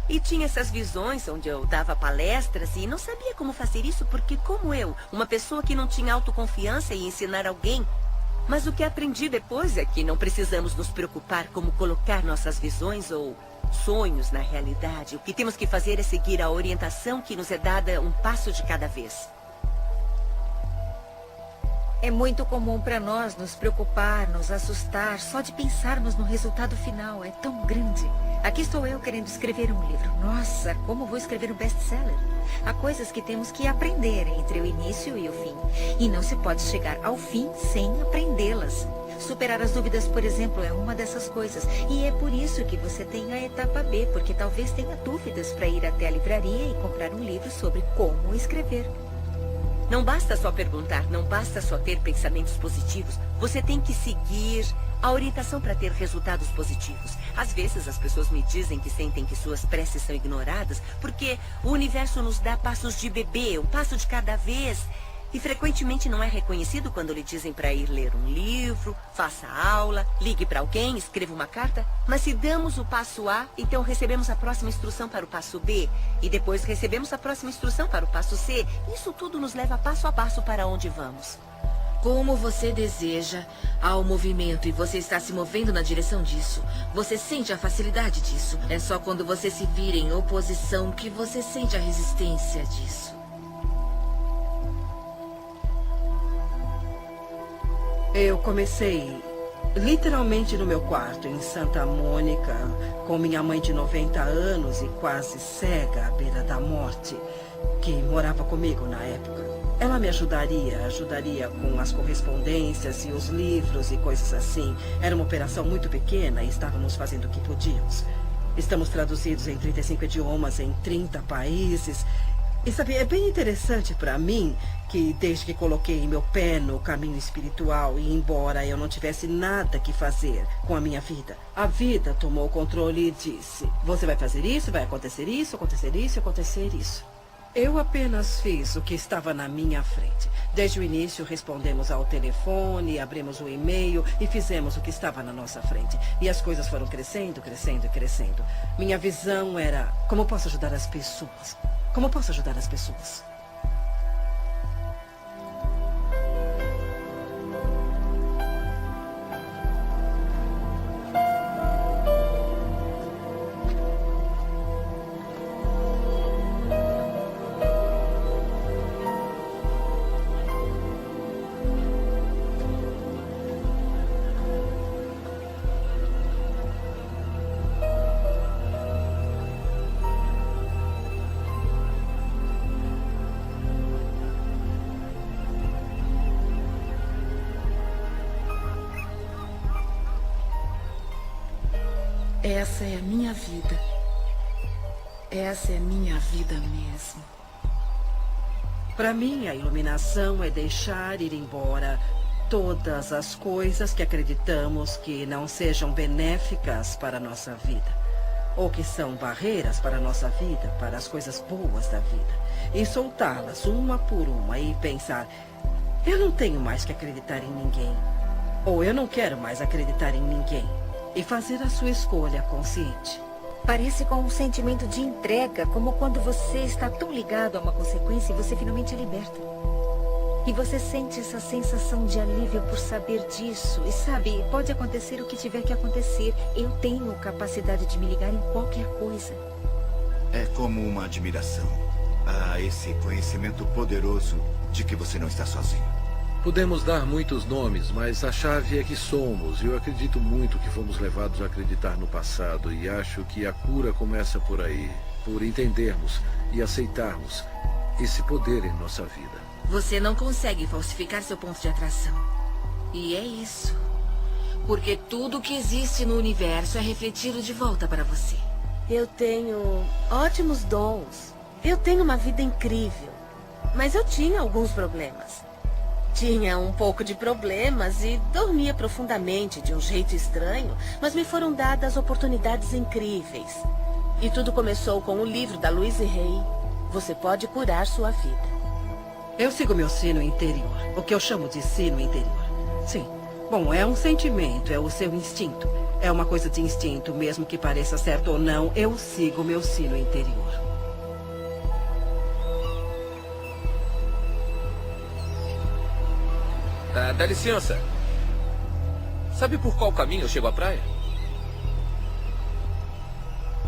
E tinha essas visões onde eu dava palestras e não sabia como fazer isso porque, como eu, uma pessoa que não tinha autoconfiança, e ensinar alguém Mas o que aprendi depois é que não precisamos nos preocupar como colocar nossas visões ou sonhos na realidade. O que temos que fazer é seguir a orientação que nos é dada um passo de cada vez. É muito comum para nós nos preocupar, nos assustar, só de pensarmos no resultado final. É tão grande. Aqui estou eu querendo escrever um livro. Nossa, como vou escrever um best-seller? Há coisas que temos que aprender entre o início e o fim. E não se pode chegar ao fim sem aprendê-las. Superar as dúvidas, por exemplo, é uma dessas coisas. E é por isso que você tem a etapa B, porque talvez tenha dúvidas para ir até a livraria e comprar um livro sobre como escrever. Não basta só perguntar, não basta só ter pensamentos positivos. Você tem que seguir a orientação para ter resultados positivos. Às vezes as pessoas me dizem que sentem que suas preces são ignoradas porque o universo nos dá passos de bebê, um passo de cada vez. E frequentemente não é reconhecido quando lhe dizem para ir ler um livro, faça aula, ligue para alguém, escreva uma carta. Mas se damos o passo A, então recebemos a próxima instrução para o passo B. E depois recebemos a próxima instrução para o passo C. Isso tudo nos leva passo a passo para onde vamos. Como você deseja, há um movimento e você está se movendo na direção disso. Você sente a facilidade disso. É só quando você se vira em oposição que você sente a resistência disso. Eu comecei literalmente no meu quarto, em Santa Mônica, com minha mãe de 90 anos e quase cega à beira da morte, que morava comigo na época. Ela me ajudaria com as correspondências e os livros e coisas assim. Era uma operação muito pequena e estávamos fazendo o que podíamos. Estamos traduzidos em 35 idiomas, em 30 países. E sabe, é bem interessante para mim que desde que coloquei meu pé no caminho espiritual e embora eu não tivesse nada que fazer com a minha vida, a vida tomou o controle e disse: você vai fazer isso, vai acontecer isso, acontecer isso, acontecer isso. Eu apenas fiz o que estava na minha frente. Desde o início respondemos ao telefone, abrimos o e-mail e fizemos o que estava na nossa frente. E as coisas foram crescendo, crescendo e crescendo. Minha visão era: como posso ajudar as pessoas? Como posso ajudar as pessoas? Essa é a minha vida. Essa é a minha vida mesmo. Para mim, a iluminação é deixar ir embora todas as coisas que acreditamos que não sejam benéficas para a nossa vida, ou que são barreiras para a nossa vida, para as coisas boas da vida, e soltá-las uma por uma e pensar: eu não tenho mais que acreditar em ninguém, ou eu não quero mais acreditar em ninguém. E fazer a sua escolha consciente. Parece com um sentimento de entrega, como quando você está tão ligado a uma consequência e você finalmente é liberta. E você sente essa sensação de alívio por saber disso. E sabe, pode acontecer o que tiver que acontecer. Eu tenho capacidade de me ligar em qualquer coisa. É como uma admiração a esse conhecimento poderoso de que você não está sozinho. Podemos dar muitos nomes, mas a chave é que somos. Eu acredito muito que fomos levados a acreditar no passado e acho que a cura começa por aí, por entendermos e aceitarmos esse poder em nossa vida. Você não consegue falsificar seu ponto de atração. E é isso. Porque tudo que existe no universo é refletido de volta para você. Eu tenho ótimos dons. Eu tenho uma vida incrível. Mas eu tinha alguns problemas. Tinha um pouco de problemas e dormia profundamente de um jeito estranho, mas me foram dadas oportunidades incríveis. E tudo começou com o livro da Louise Hay, Você Pode Curar Sua Vida. Eu sigo meu sino interior, o que eu chamo de sino interior. Sim. Bom, é um sentimento, é o seu instinto. É uma coisa de instinto, mesmo que pareça certo ou não, eu sigo meu sino interior. Dá licença. Sabe por qual caminho eu chego à praia?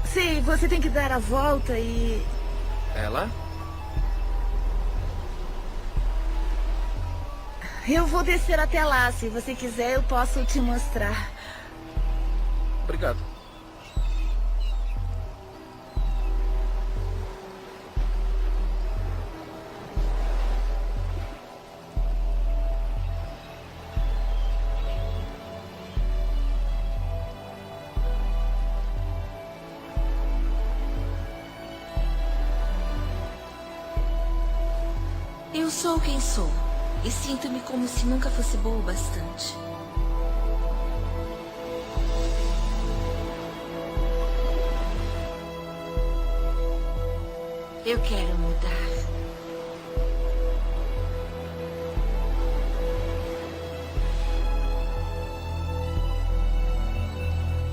Sei, você tem que dar a volta e... É lá? Eu vou descer até lá. Se você quiser, eu posso te mostrar. Obrigado. Eu sou quem sou. E sinto-me como se nunca fosse boa o bastante. Eu quero mudar.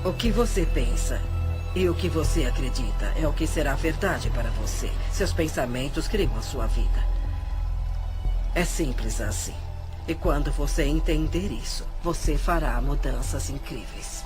O que você pensa e o que você acredita é o que será verdade para você. Seus pensamentos criam a sua vida. É simples assim. E quando você entender isso, você fará mudanças incríveis.